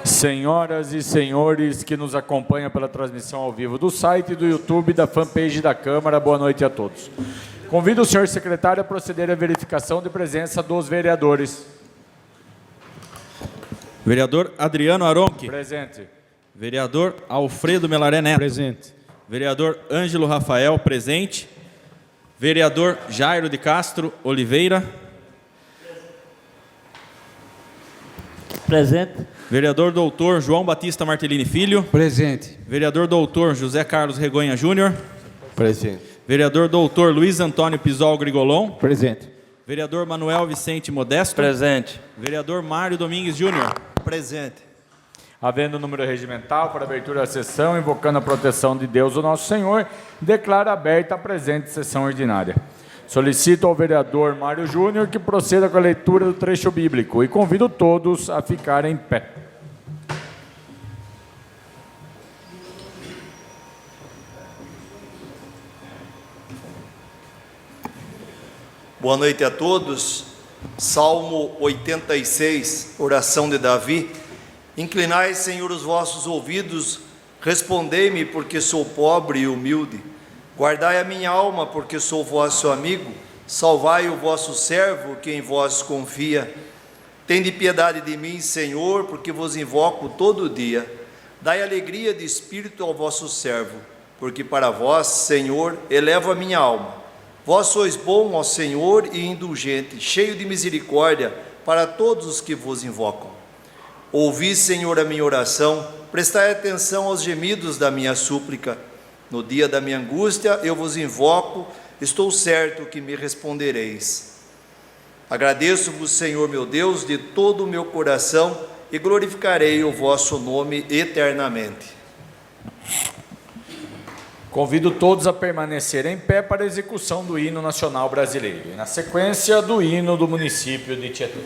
Senhoras e senhores que nos acompanham pela transmissão ao vivo do site, do YouTube, da fanpage da Câmara, boa noite a todos. Convido o senhor secretário a proceder à verificação de presença dos vereadores. Vereador Adriano Aronchi. Presente. Vereador Alfredo Melaré Neto. Presente. Vereador Ângelo Rafael, presente. Vereador Jairo de Castro Oliveira. Presente. Vereador doutor João Batista Martellini Filho. Presente. Vereador doutor José Carlos Regonha Júnior. Presente. Vereador doutor Luiz Antônio Pisol Grigolon. Presente. Vereador Manuel Vicente Modesto. Presente. Vereador Mário Domingues Júnior. Presente. Havendo número regimental para abertura da sessão, invocando a proteção de Deus, o nosso Senhor, declaro aberta a presente sessão ordinária. Solicito ao vereador Mário Júnior que proceda com a leitura do trecho bíblico e convido todos a ficarem em pé. Boa noite a todos. Salmo 86, oração de Davi. Inclinai, Senhor, os vossos ouvidos, respondei-me, porque sou pobre e humilde. Guardai a minha alma, porque sou vosso amigo. Salvai o vosso servo, que em vós confia. Tende piedade de mim, Senhor, porque vos invoco todo dia. Dai alegria de espírito ao vosso servo, porque para vós, Senhor, elevo a minha alma. Vós sois bom, ó Senhor, e indulgente, cheio de misericórdia para todos os que vos invocam. Ouvi, Senhor, a minha oração, prestai atenção aos gemidos da minha súplica. No dia da minha angústia eu vos invoco, estou certo que me respondereis. Agradeço-vos, Senhor meu Deus, de todo o meu coração e glorificarei o vosso nome eternamente. Convido todos a permanecer em pé para a execução do hino nacional brasileiro e, na sequência, do hino do município de Tietê.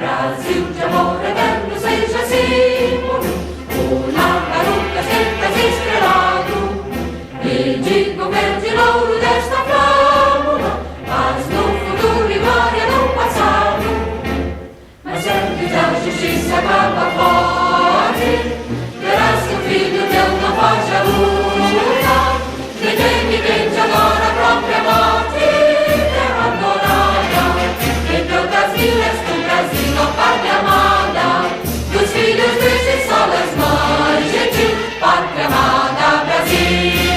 Brasil. ó pátria amada, dos filhos desse sol mais gentil, pátria amada, Brasil.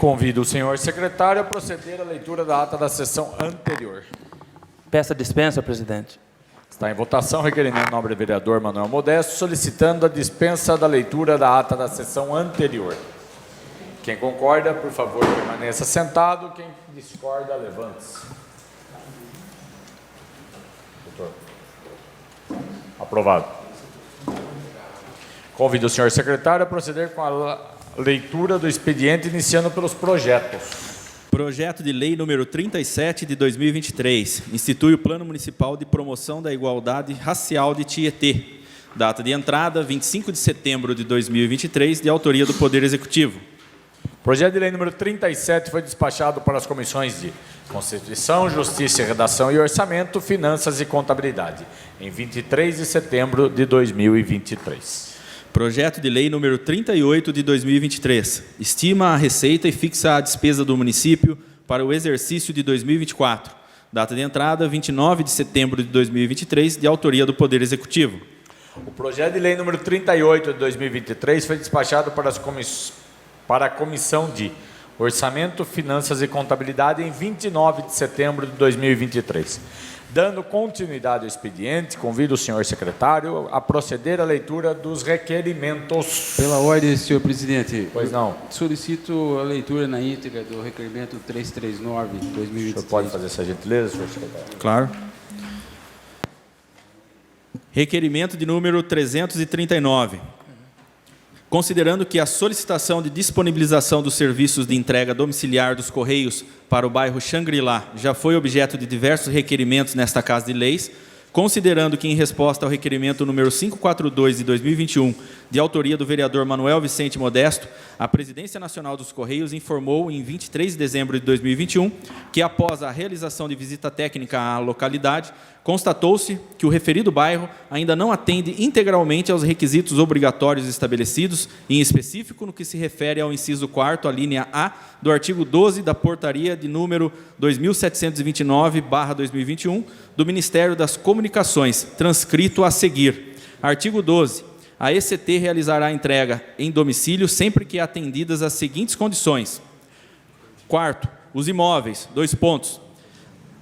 Convido o senhor secretário a proceder à leitura da ata da sessão anterior. Peço a dispensa, presidente. Está em votação o requerimento do nobre vereador Manuel Modesto, solicitando a dispensa da leitura da ata da sessão anterior. Quem concorda, por favor, permaneça sentado. Quem discorda, levante-se. Doutor. Aprovado. Convido o senhor secretário a proceder com a leitura do expediente, iniciando pelos projetos. Projeto de Lei número 37 de 2023, institui o Plano Municipal de Promoção da Igualdade Racial de Tietê. Data de entrada, 25 de setembro de 2023, de autoria do Poder Executivo. Projeto de Lei número 37 foi despachado para as comissões de Constituição, Justiça e Redação e Orçamento, Finanças e Contabilidade, em 23 de setembro de 2023. Projeto de Lei número 38 de 2023. Estima a receita e fixa a despesa do município para o exercício de 2024. Data de entrada, 29 de setembro de 2023, de autoria do Poder Executivo. O projeto de lei número 38 de 2023 foi despachado para a Comissão de Orçamento, Finanças e Contabilidade, em 29 de setembro de 2023. Dando continuidade ao expediente, convido o senhor secretário a proceder à leitura dos requerimentos. Pela ordem, senhor presidente. Pois não. Solicito a leitura na íntegra do requerimento 339 de 2023. O senhor pode fazer essa gentileza, senhor secretário? Claro. Requerimento de número 339. Considerando que a solicitação de disponibilização dos serviços de entrega domiciliar dos Correios para o bairro Xangri-Lá já foi objeto de diversos requerimentos nesta Casa de Leis, considerando que, em resposta ao requerimento número 542 de 2021, de autoria do vereador Manuel Vicente Modesto, a Presidência Nacional dos Correios informou, em 23 de dezembro de 2021, que, após a realização de visita técnica à localidade, constatou-se que o referido bairro ainda não atende integralmente aos requisitos obrigatórios estabelecidos, em específico no que se refere ao inciso 4º, a linha A, do artigo 12 da Portaria de número 2729/2021, do Ministério das Comunicações, transcrito a seguir. Artigo 12. A ECT realizará a entrega em domicílio sempre que atendidas as seguintes condições. Quarto, os imóveis,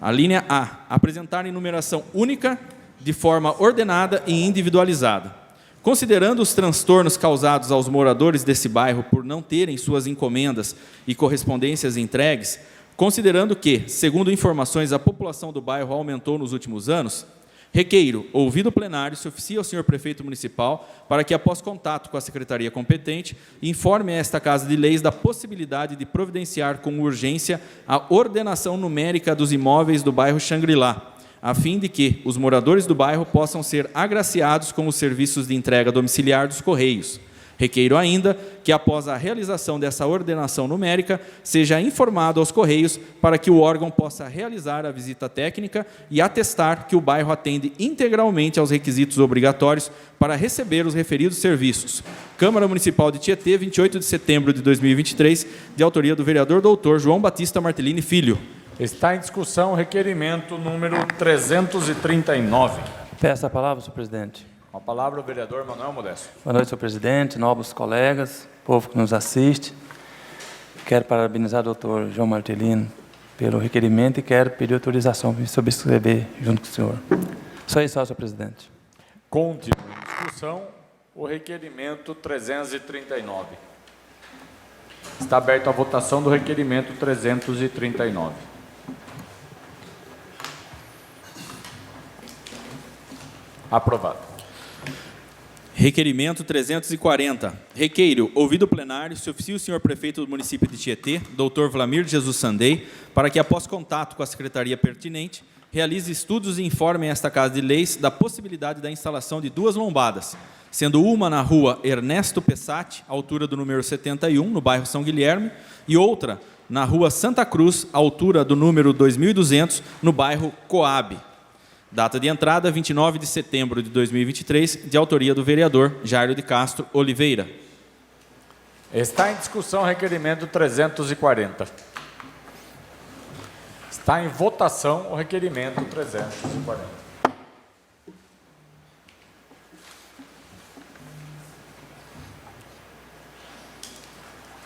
a linha A, apresentarem numeração única, de forma ordenada e individualizada. Considerando os transtornos causados aos moradores desse bairro por não terem suas encomendas e correspondências entregues, considerando que, segundo informações, a população do bairro aumentou nos últimos anos, requeiro, ouvido o plenário, se oficie ao senhor prefeito municipal para que, após contato com a secretaria competente, informe a esta Casa de Leis da possibilidade de providenciar com urgência a ordenação numérica dos imóveis do bairro Xangri-Lá, a fim de que os moradores do bairro possam ser agraciados com os serviços de entrega domiciliar dos Correios. Requeiro ainda que, após a realização dessa ordenação numérica, seja informado aos Correios para que o órgão possa realizar a visita técnica e atestar que o bairro atende integralmente aos requisitos obrigatórios para receber os referidos serviços. Câmara Municipal de Tietê, 28 de setembro de 2023, de autoria do vereador doutor João Batista Martellini Filho. Está em discussão o requerimento número 339. Peço a palavra, senhor presidente. Com a palavra o vereador Manuel Modesto. Boa noite, senhor presidente, nobres colegas, povo que nos assiste. Quero parabenizar o doutor João Martellini pelo requerimento e quero pedir autorização para me subscrever junto com o senhor. Só isso, senhor presidente. Continua em discussão o requerimento 339. Está aberta a votação do requerimento 339. Aprovado. Requerimento 340. Requeiro, ouvido o plenário, se oficie o senhor prefeito do município de Tietê, doutor Vlamir Jesus Sandei, para que, após contato com a secretaria pertinente, realize estudos e informe a esta Casa de Leis da possibilidade da instalação de 2 lombadas, sendo uma na rua Ernesto Pessati, altura do número 71, no bairro São Guilherme, e outra na rua Santa Cruz, altura do número 2200, no bairro Coab. Data de entrada, 29 de setembro de 2023, de autoria do vereador Jairo de Castro Oliveira. Está em discussão o requerimento 340. Está em votação o requerimento 340.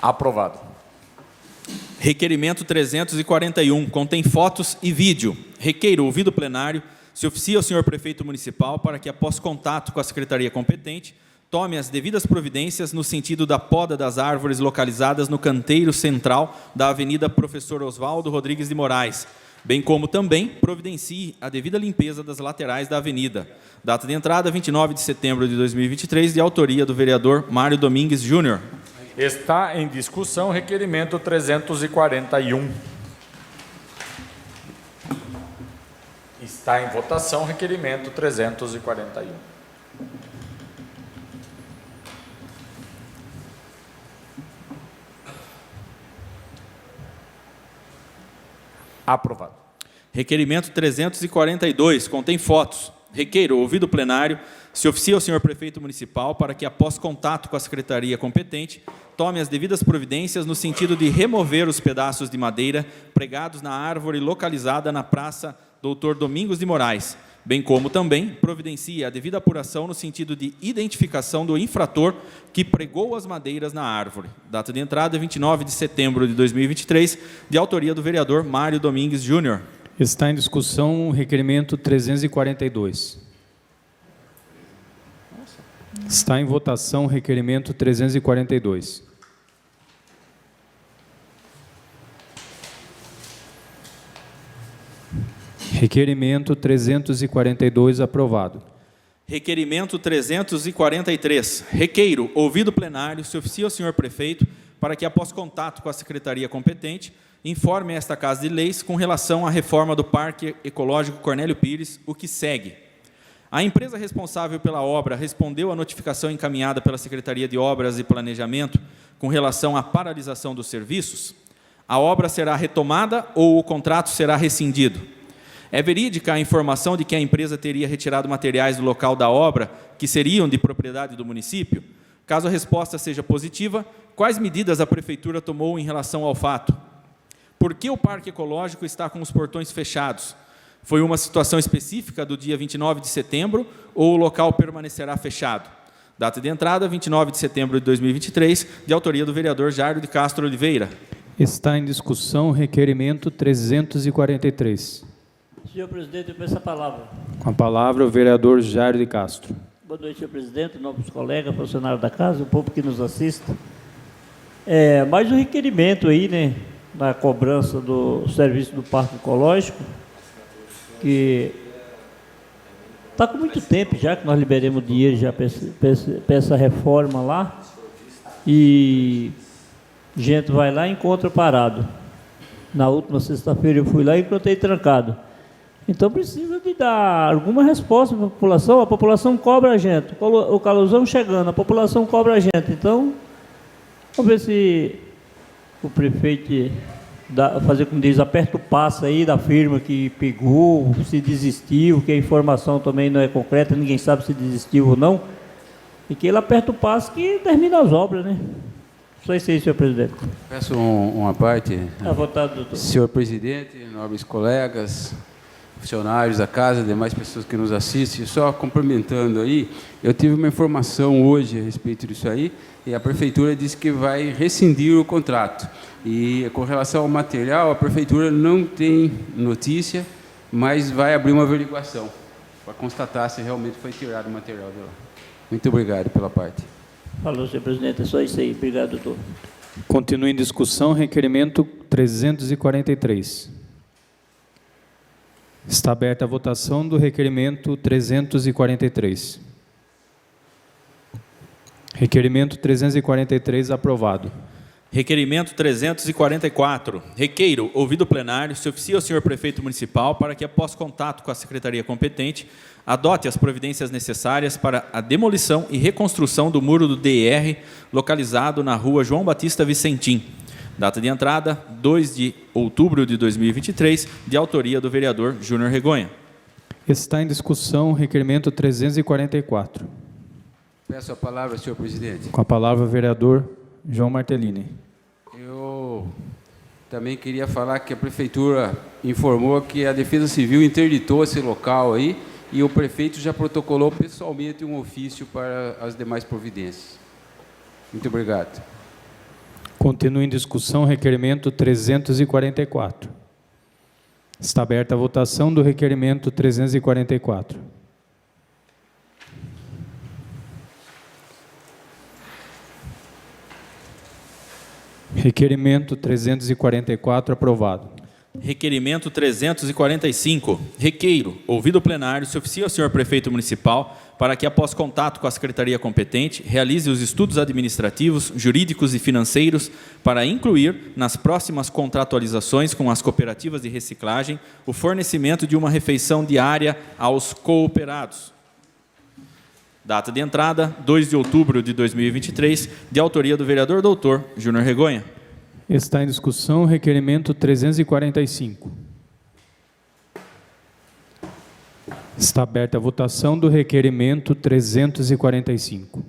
Aprovado. Requerimento 341, contém fotos e vídeo. Requeiro, ouvido o plenário, se oficie ao senhor prefeito municipal para que, após contato com a secretaria competente, tome as devidas providências no sentido da poda das árvores localizadas no canteiro central da Avenida Professor Oswaldo Rodrigues de Moraes, bem como também providencie a devida limpeza das laterais da avenida. Data de entrada, 29 de setembro de 2023, de autoria do vereador Mário Domingues Júnior. Está em discussão o requerimento 341. Está em votação o requerimento 341. Aprovado. Requerimento 342, contém fotos. Requeiro, ouvido o plenário, se oficie ao senhor prefeito municipal para que, após contato com a secretaria competente, tome as devidas providências no sentido de remover os pedaços de madeira pregados na árvore localizada na Praça Doutor Domingos de Moraes, bem como também providencie a devida apuração no sentido de identificação do infrator que pregou as madeiras na árvore. Data de entrada, 29 de setembro de 2023, de autoria do vereador Mário Domingues Júnior. Está em discussão o requerimento 342. Está em votação o requerimento 342. Requerimento 342 aprovado. Requerimento 343. Requeiro, ouvido plenário, se oficia ao senhor prefeito para que, após contato com a secretaria competente, informe esta Casa de Leis com relação à reforma do Parque Ecológico Cornélio Pires, o que segue. A empresa responsável pela obra respondeu à notificação encaminhada pela Secretaria de Obras e Planejamento com relação à paralisação dos serviços? A obra será retomada ou o contrato será rescindido? É verídica a informação de que a empresa teria retirado materiais do local da obra que seriam de propriedade do município? Caso a resposta seja positiva, quais medidas a Prefeitura tomou em relação ao fato? Por que o Parque Ecológico está com os portões fechados? Foi uma situação específica do dia 29 de setembro ou o local permanecerá fechado? Data de entrada, 29 de setembro de 2023, de autoria do vereador Jairo de Castro Oliveira. Está em discussão o requerimento 343. Senhor presidente, eu peço a palavra. Com a palavra o vereador Jairo de Castro. Boa noite, senhor presidente, novos colegas, funcionários da casa, o povo que nos assiste. Mais um requerimento aí, né, na cobrança do serviço do Parque Ecológico, que está com muito tempo já que nós liberemos dinheiro já para essa reforma lá, e a gente vai lá e encontra parado. Na última sexta-feira eu fui lá e encontrei trancado. Então precisa de dar alguma resposta para a população cobra a gente, o calorzão chegando, a população cobra a gente. Então, vamos ver se o prefeito fazer como diz, aperta o passo aí da firma que pegou, se desistiu, que a informação também não é concreta, ninguém sabe se desistiu ou não, e que ele aperta o passo que termina as obras, né? Só isso aí, senhor presidente. Peço uma parte. À vontade, doutor. Senhor presidente, nobres colegas, funcionários da casa, demais pessoas que nos assistem, só complementando aí, eu tive uma informação hoje a respeito disso aí, e a prefeitura disse que vai rescindir o contrato. E com relação ao material, a prefeitura não tem notícia, mas vai abrir uma averiguação para constatar se realmente foi tirado o material de lá. Muito obrigado pela parte. Falou, senhor presidente, é só isso aí. Obrigado, doutor. Continua em discussão requerimento 343. Está aberta a votação do requerimento 343. Requerimento 343 aprovado. Requerimento 344. Requeiro, ouvido plenário, se oficia ao senhor prefeito municipal para que, após contato com a secretaria competente, adote as providências necessárias para a demolição e reconstrução do muro do DR, localizado na rua João Batista Vicentim. Data de entrada, 2 de outubro de 2023, de autoria do vereador Júnior Regonha. Está em discussão o requerimento 344. Peço a palavra, senhor presidente. Com a palavra o vereador João Martellini. Eu também queria falar que a prefeitura informou que a Defesa Civil interditou esse local aí e o prefeito já protocolou pessoalmente um ofício para as demais providências. Muito obrigado. Continua em discussão o requerimento 344. Está aberta a votação do requerimento 344. Requerimento 344 aprovado. Requerimento 345. Requeiro, ouvido o plenário, se oficia ao senhor prefeito municipal para que, após contato com a secretaria competente, realize os estudos administrativos, jurídicos e financeiros para incluir, nas próximas contratualizações com as cooperativas de reciclagem, o fornecimento de uma refeição diária aos cooperados. Data de entrada, 2 de outubro de 2023, de autoria do vereador doutor Júnior Regonha. Está em discussão o requerimento 345. Está aberta a votação do requerimento 345.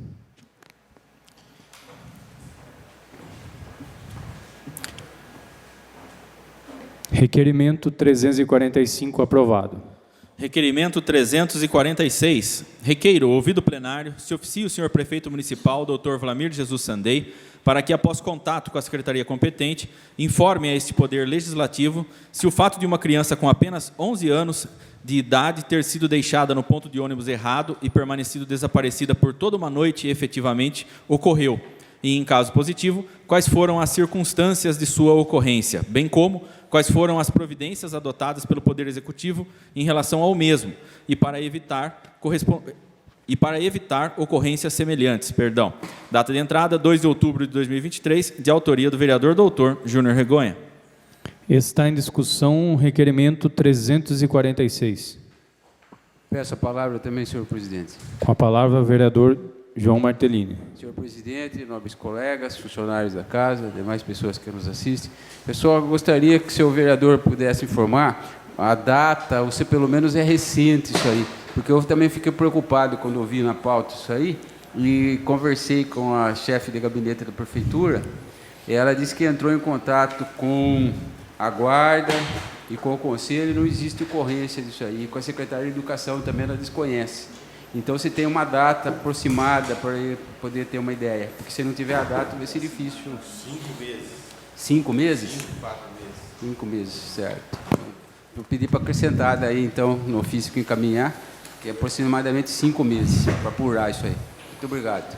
Requerimento 345 aprovado. Requerimento 346. Requeiro, ouvido plenário, se oficie o senhor prefeito municipal, Dr. Vlamir Jesus Sandei, para que, após contato com a secretaria competente, informe a este Poder Legislativo se o fato de uma criança com apenas 11 anos de idade ter sido deixada no ponto de ônibus errado e permanecido desaparecida por toda uma noite efetivamente ocorreu, e, em caso positivo, quais foram as circunstâncias de sua ocorrência, bem como quais foram as providências adotadas pelo Poder Executivo em relação ao mesmo, e para evitar ocorrências semelhantes. Data de entrada, 2 de outubro de 2023, de autoria do vereador doutor Júnior Regonha. Está em discussão o requerimento 346. Peço a palavra também, senhor presidente. Com a palavra, o vereador João Martellini. Senhor presidente, nobres colegas, funcionários da casa, demais pessoas que nos assistem. Pessoal, eu gostaria que o senhor vereador pudesse informar a data, ou se pelo menos é recente isso aí, porque eu também fiquei preocupado quando ouvi na pauta isso aí, e conversei com a chefe de gabinete da prefeitura, e ela disse que entrou em contato com a guarda e com o conselho, e não existe ocorrência disso aí, com a secretaria de educação também ela desconhece. Então, se tem uma data aproximada para poder ter uma ideia, porque se não tiver a data vai ser difícil. 5 meses. 5 meses? 4 meses. 5 meses, certo. Eu pedi para acrescentar daí, então, no ofício que encaminhar, que é aproximadamente 5 meses, para apurar isso aí. Muito obrigado.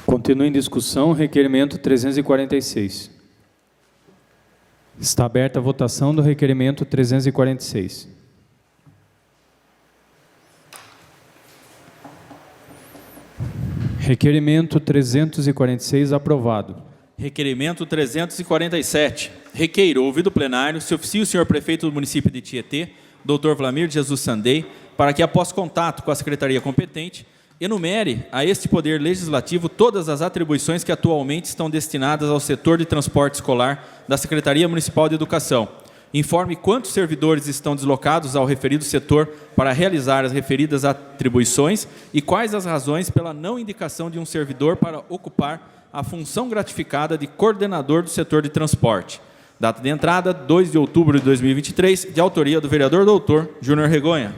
Continua em discussão o requerimento 346. Está aberta a votação do requerimento 346. Requerimento 346 aprovado. Requerimento 347. Requeiro, ouvido plenário, se oficie o senhor prefeito do município de Tietê, Dr. Vlamir Jesus Sandei, para que, após contato com a secretaria competente, enumere a este Poder Legislativo todas as atribuições que atualmente estão destinadas ao setor de transporte escolar da Secretaria Municipal de Educação. Informe quantos servidores estão deslocados ao referido setor para realizar as referidas atribuições e quais as razões pela não indicação de um servidor para ocupar a função gratificada de coordenador do setor de transporte. Data de entrada, 2 de outubro de 2023, de autoria do vereador doutor Júnior Regonha.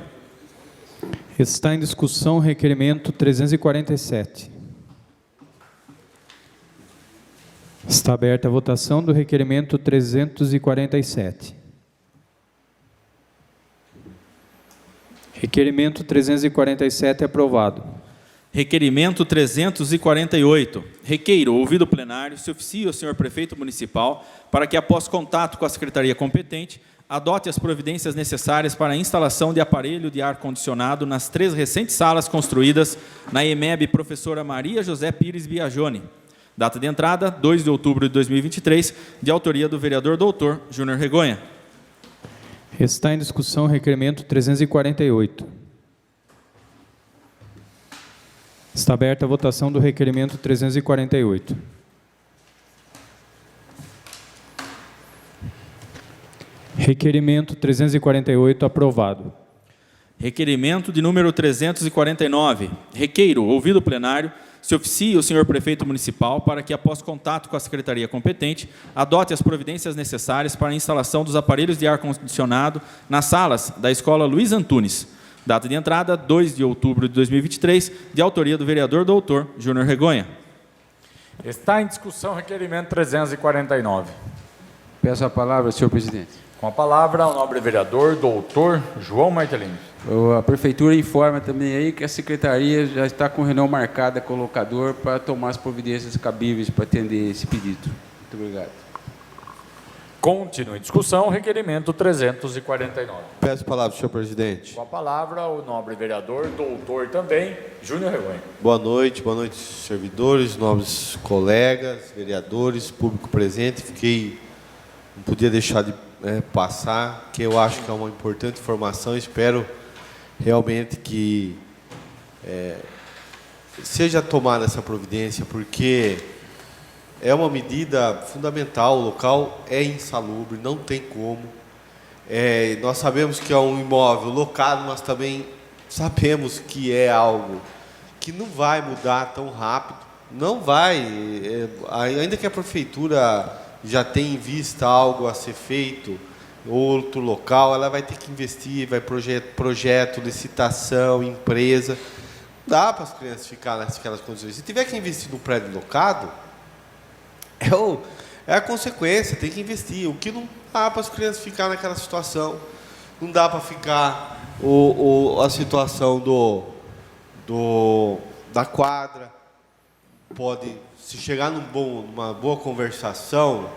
Está em discussão o requerimento 347. Está aberta a votação do requerimento 347. Requerimento 347 aprovado. Requerimento 348. Requeiro, ouvido plenário, se oficie o senhor prefeito municipal para que, após contato com a secretaria competente, adote as providências necessárias para a instalação de aparelho de ar-condicionado nas 3 recentes salas construídas na EMEB Professora Maria José Pires Biagione. Data de entrada, 2 de outubro de 2023, de autoria do vereador doutor Júnior Regonha. Está em discussão o requerimento 348. Está aberta a votação do requerimento 348. Requerimento 348 aprovado. Requerimento de número 349. Requeiro, ouvido plenário, se oficie o senhor prefeito municipal para que, após contato com a secretaria competente, adote as providências necessárias para a instalação dos aparelhos de ar-condicionado nas salas da Escola Luiz Antunes. Data de entrada, 2 de outubro de 2023, de autoria do vereador doutor Júnior Regonha. Está em discussão o requerimento 349. Peço a palavra, senhor presidente. Com a palavra, o nobre vereador doutor João Martellini. A prefeitura informa também aí que a secretaria já está com reunião marcada com o locador para tomar as providências cabíveis para atender esse pedido. Muito obrigado. Continua em discussão o requerimento 349. Peço a palavra, senhor presidente. Com a palavra, o nobre vereador, doutor também, Júnior Regonha. Boa noite, servidores, nobres colegas, vereadores, público presente. Não podia deixar de passar, que eu acho que é uma importante informação. Espero realmente que seja tomada essa providência, porque é uma medida fundamental. O local é insalubre, não tem como. Nós sabemos que é um imóvel locado, mas também sabemos que é algo que não vai mudar tão rápido. Não vai, ainda que a prefeitura já tenha em vista algo a ser feito outro local, ela vai ter que investir, vai projeto, licitação, empresa. Não dá para as crianças ficar naquelas condições. Se tiver que investir no prédio locado, é a consequência, tem que investir. O que não dá para as crianças ficar naquela situação. Não dá para ficar a situação da quadra. Pode, se chegar numa boa conversação,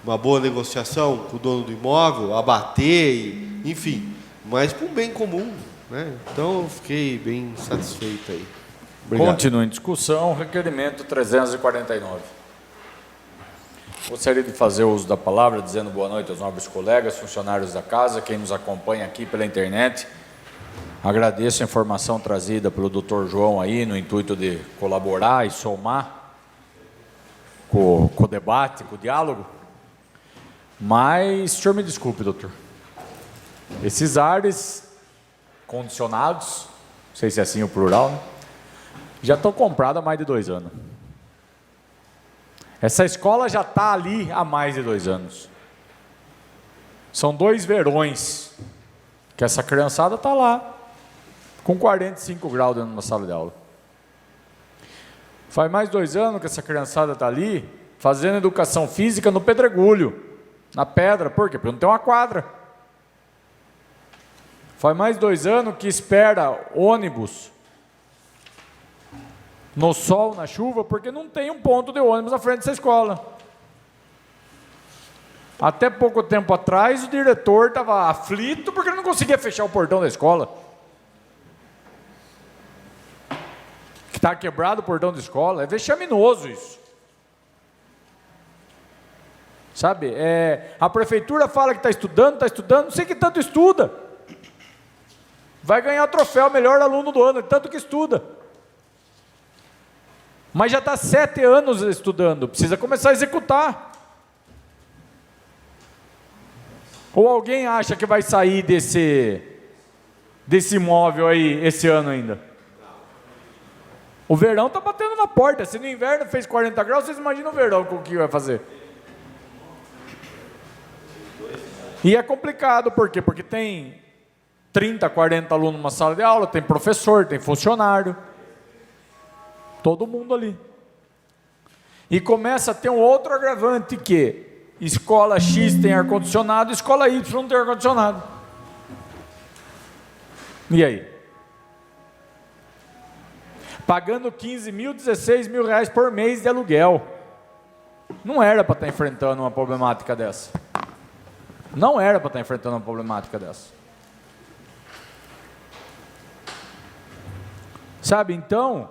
uma boa negociação com o dono do imóvel, abater, enfim, mas para um bem comum, né? Então eu fiquei bem satisfeito aí. Obrigado. Continua em discussão, requerimento 349. Gostaria de fazer uso da palavra, dizendo boa noite aos nobres colegas, funcionários da casa, quem nos acompanha aqui pela internet. Agradeço a informação trazida pelo Dr. João aí, no intuito de colaborar e somar com o debate, com o diálogo. Mas, o senhor me desculpe, doutor. Esses ares condicionados, não sei se é assim o plural, né? Já estão comprados há mais de 2 anos. Essa escola já está ali há mais de 2 anos. São 2 verões que essa criançada está lá, com 45 graus dentro de uma sala de aula. Faz mais de 2 anos que essa criançada está ali, fazendo educação física no pedregulho, na pedra. Por quê? Porque não tem uma quadra. Faz mais de 2 anos que espera ônibus no sol, na chuva, porque não tem um ponto de ônibus na frente dessa escola. Até pouco tempo atrás, o diretor estava aflito porque ele não conseguia fechar o portão da escola. Que está quebrado o portão da escola. É vexaminoso isso. Sabe, a prefeitura fala que está estudando, não sei que tanto estuda. Vai ganhar o troféu melhor aluno do ano, tanto que estuda. Mas já está 7 anos estudando, precisa começar a executar. Ou alguém acha que vai sair desse imóvel aí esse ano ainda? O verão está batendo na porta. Se no inverno fez 40 graus, vocês imaginam o verão com o que vai fazer? E é complicado, por quê? Porque tem 30, 40 alunos numa sala de aula, tem professor, tem funcionário. Todo mundo ali. E começa a ter um outro agravante que escola X tem ar-condicionado, escola Y não tem ar-condicionado. E aí? Pagando 15 mil, 16 mil reais por mês de aluguel. Não era para estar enfrentando uma problemática dessa. Não era para estar enfrentando uma problemática dessa. Sabe, então,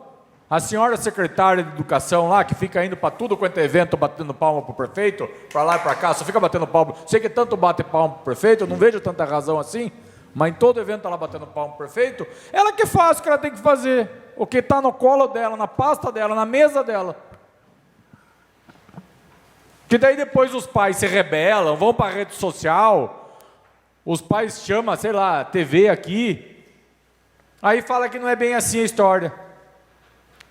a senhora secretária de educação lá, que fica indo para tudo quanto é evento, batendo palma para o prefeito, para lá e para cá, só fica batendo palma. Sei que tanto bate palma para o prefeito, eu não vejo tanta razão assim, mas em todo evento ela batendo palma para o prefeito, ela que faz o que ela tem que fazer, o que está no colo dela, na pasta dela, na mesa dela. Que daí depois os pais se rebelam, vão para a rede social, os pais chamam, sei lá, TV aqui, aí fala que não é bem assim a história.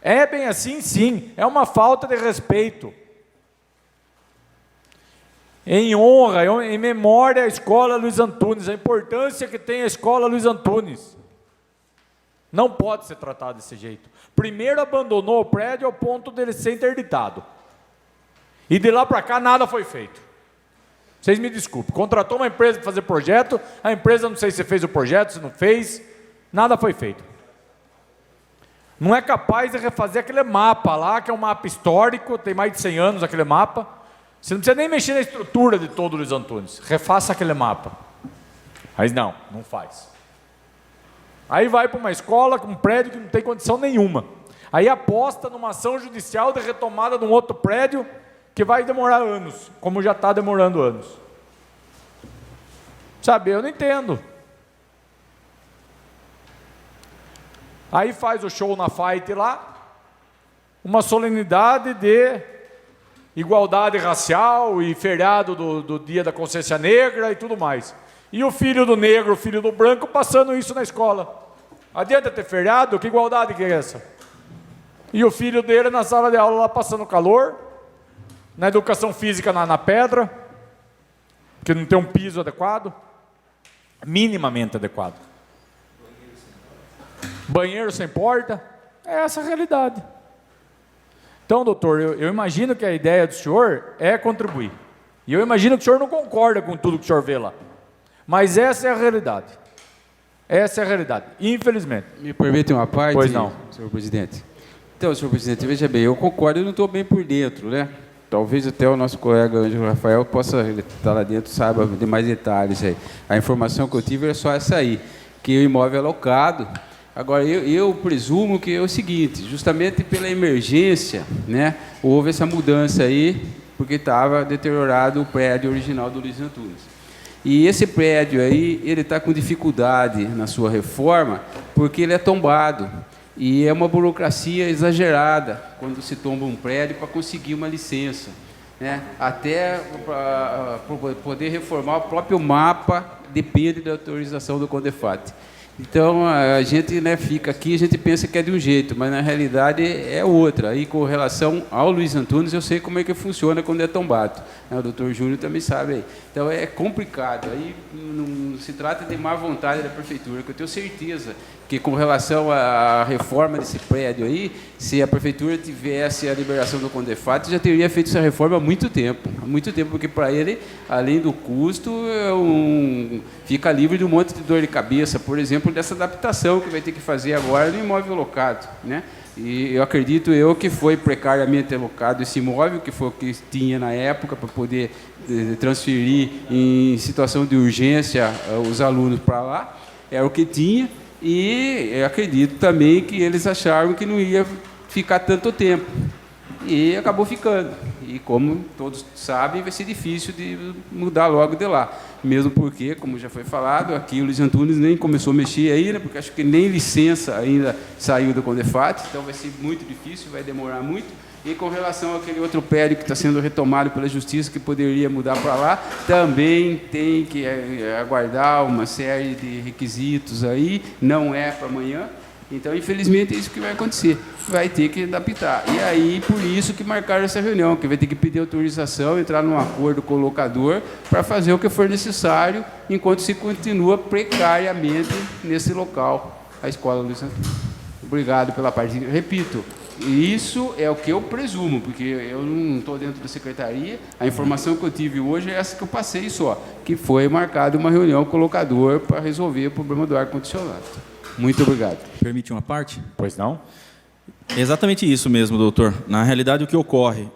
É bem assim, sim, é uma falta de respeito. Em honra, em memória à Escola Luiz Antunes, a importância que tem a Escola Luiz Antunes. Não pode ser tratado desse jeito. Primeiro abandonou o prédio ao ponto dele ser interditado. E de lá para cá nada foi feito. Vocês me desculpem, contratou uma empresa para fazer projeto, a empresa não sei se fez o projeto, se não fez, nada foi feito. Não é capaz de refazer aquele mapa lá, que é um mapa histórico, tem mais de 100 anos aquele mapa. Você não precisa nem mexer na estrutura de todo o Luiz Antunes, refaça aquele mapa. Mas não faz. Aí vai para uma escola com um prédio que não tem condição nenhuma. Aí aposta numa ação judicial de retomada de um outro prédio que vai demorar anos, como já está demorando anos. Sabe, eu não entendo. Aí faz o show na Fight lá, uma solenidade de igualdade racial e feriado do dia da consciência negra e tudo mais. E o filho do negro, o filho do branco, passando isso na escola. Adianta ter feriado? Que igualdade que é essa? E o filho dele na sala de aula lá passando calor, na educação física na pedra. Porque não tem um piso adequado, minimamente adequado. Banheiro sem porta, é essa a realidade. Então, doutor, eu imagino que a ideia do senhor é contribuir. E eu imagino que o senhor não concorda com tudo que o senhor vê lá. Mas essa é a realidade. Essa é a realidade, infelizmente. Me permite uma parte, Pois não. senhor presidente? Então, senhor presidente, veja bem, eu concordo, eu não estou bem por dentro, né? Talvez até o nosso colega Ângelo Rafael possa estar lá dentro, saiba de mais detalhes aí. A informação que eu tive é só essa aí, que o imóvel é alocado. Agora, eu presumo que é o seguinte, justamente pela emergência, né, houve essa mudança aí, porque estava deteriorado o prédio original do Luiz Antunes. E esse prédio aí, ele está com dificuldade na sua reforma, porque ele é tombado. E é uma burocracia exagerada quando se tomba um prédio para conseguir uma licença, né? Até para poder reformar o próprio mapa depende da autorização do CONDEFAT. Então a gente, né, fica aqui, a gente pensa que é de um jeito, mas na realidade é outra. Aí com relação ao Luiz Antunes, eu sei como é que funciona quando é tombado, né? O doutor Júnior também sabe aí. Então é complicado. Aí não se trata de má vontade da prefeitura, que eu tenho certeza que com relação à reforma desse prédio aí, se a prefeitura tivesse a liberação do CONDEFAT, já teria feito essa reforma há muito tempo, porque para ele, além do custo, fica livre de um monte de dor de cabeça, por exemplo, dessa adaptação que vai ter que fazer agora no imóvel locado, né? E eu acredito que foi precariamente alocado esse imóvel, que foi o que tinha na época para poder transferir em situação de urgência os alunos para lá, era o que tinha. E eu acredito também que eles acharam que não ia ficar tanto tempo. E acabou ficando. E como todos sabem, vai ser difícil de mudar logo de lá. Mesmo porque, como já foi falado, aqui o Luiz Antunes nem começou a mexer ainda, porque acho que nem licença ainda saiu do CONDEFAT, então vai ser muito difícil, vai demorar muito. E com relação àquele outro prédio que está sendo retomado pela Justiça, que poderia mudar para lá, também tem que aguardar uma série de requisitos aí, não é para amanhã. Então, infelizmente, é isso que vai acontecer. Vai ter que adaptar. E aí, por isso que marcaram essa reunião, que vai ter que pedir autorização, entrar num acordo com o locador para fazer o que for necessário, enquanto se continua precariamente nesse local, a Escola Luiz Antunes. Obrigado pela parte. Repito, isso é o que eu presumo, porque eu não estou dentro da secretaria. A informação que eu tive hoje é essa que eu passei só, que foi marcada uma reunião com o locador para resolver o problema do ar-condicionado. Muito obrigado. Permite uma parte? Pois não? Exatamente isso mesmo, doutor. Na realidade, o que ocorre?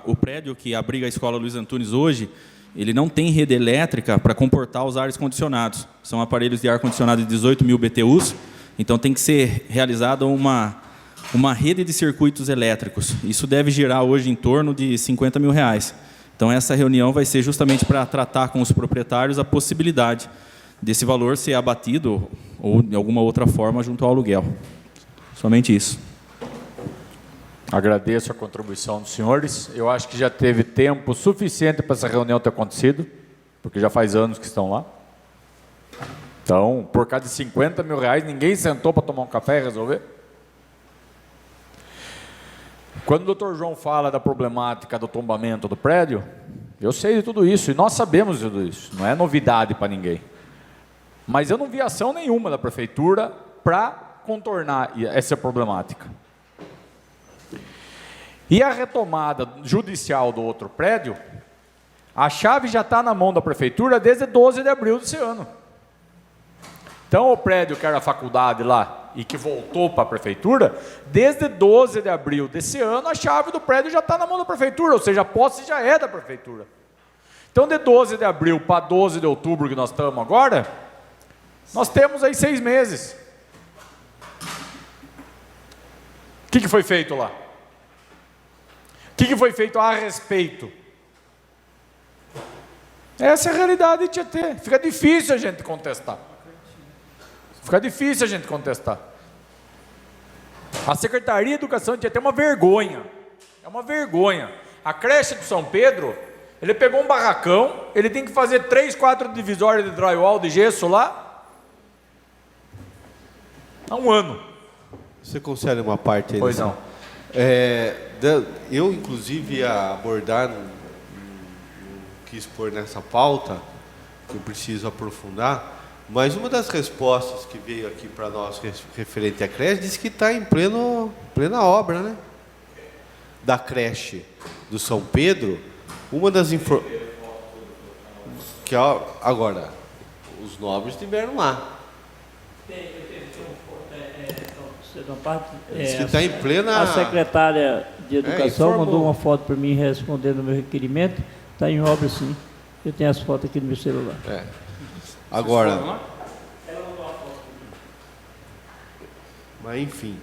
O prédio que abriga a Escola Luiz Antunes hoje, ele não tem rede elétrica para comportar os ares condicionados. São aparelhos de ar-condicionado de 18 mil BTUs, então tem que ser realizada uma rede de circuitos elétricos. Isso deve girar hoje em torno de R$50 mil. Então, essa reunião vai ser justamente para tratar com os proprietários a possibilidade desse valor ser abatido ou, de alguma outra forma, junto ao aluguel. Somente isso. Agradeço a contribuição dos senhores. Eu acho que já teve tempo suficiente para essa reunião ter acontecido, porque já faz anos que estão lá. Então, por causa de R$50 mil, ninguém sentou para tomar um café e resolver? Quando o doutor João fala da problemática do tombamento do prédio, eu sei de tudo isso, e nós sabemos de tudo isso, não é novidade para ninguém. Mas eu não vi ação nenhuma da prefeitura para contornar essa problemática. E a retomada judicial do outro prédio, a chave já está na mão da prefeitura desde 12 de abril desse ano. Então, o prédio que era a faculdade lá e que voltou para a prefeitura, desde 12 de abril desse ano, a chave do prédio já está na mão da prefeitura, ou seja, a posse já é da prefeitura. Então, de 12 de abril para 12 de outubro, que nós estamos agora, nós temos aí 6 meses. O que foi feito lá? O que foi feito a respeito? Essa é a realidade de Tietê. Fica difícil a gente contestar. Fica difícil a gente contestar. A Secretaria de Educação de Tietê é uma vergonha. É uma vergonha. A creche do São Pedro, ele pegou um barracão, ele tem que fazer 3, 4 divisórias de drywall de gesso lá. Há um ano. Você concede uma parte aí? Pois não. Eu, inclusive, ia abordar, não quis pôr nessa pauta, que eu preciso aprofundar, mas uma das respostas que veio aqui para nós referente à creche diz que está em plena obra, né? Da creche do São Pedro. Uma das que agora os nobres estiveram lá. Diz que está em plena. A secretária de Educação informou. mandou uma foto para mim respondendo o meu requerimento. Está em obra, sim. Eu tenho as fotos aqui no meu celular. Agora. Mas enfim.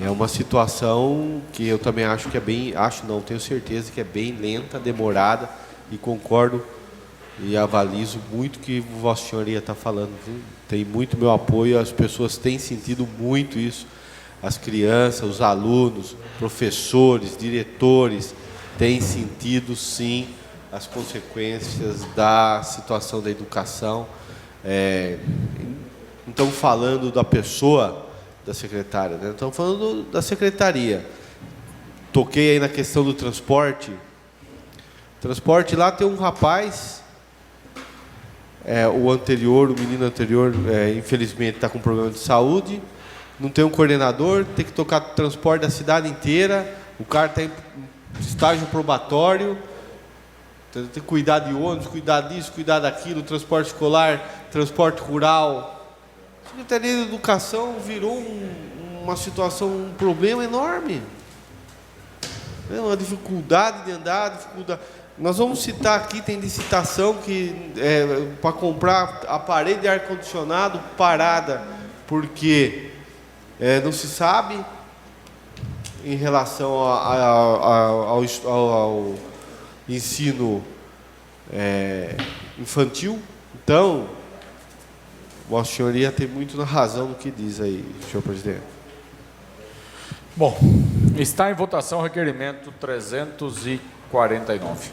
É uma situação que eu também acho que é bem. Tenho certeza que é bem lenta, demorada, e concordo e avalizo muito o que Vossa Senhoria está falando. Viu? Tem muito meu apoio, as pessoas têm sentido muito isso. As crianças, os alunos, professores, diretores têm sentido sim as consequências da situação da educação. Não estamos falando da pessoa da secretária, né? Estamos falando da secretaria. Toquei aí na questão do transporte. Transporte lá tem um rapaz, o menino anterior, infelizmente está com problema de saúde, não tem um coordenador, tem que tocar transporte da cidade inteira, o cara está em estágio probatório, tem que cuidar de ônibus, cuidar disso, cuidar daquilo, transporte escolar, transporte rural. A Secretaria de Educação virou uma situação, um problema enorme. Uma dificuldade de andar, Nós vamos citar aqui, tem licitação que para comprar aparelho de ar-condicionado parada, porque não se sabe em relação ao ensino infantil. Então, Vossa Senhoria tem muito na razão no que diz aí, senhor presidente. Bom, está em votação o requerimento 349.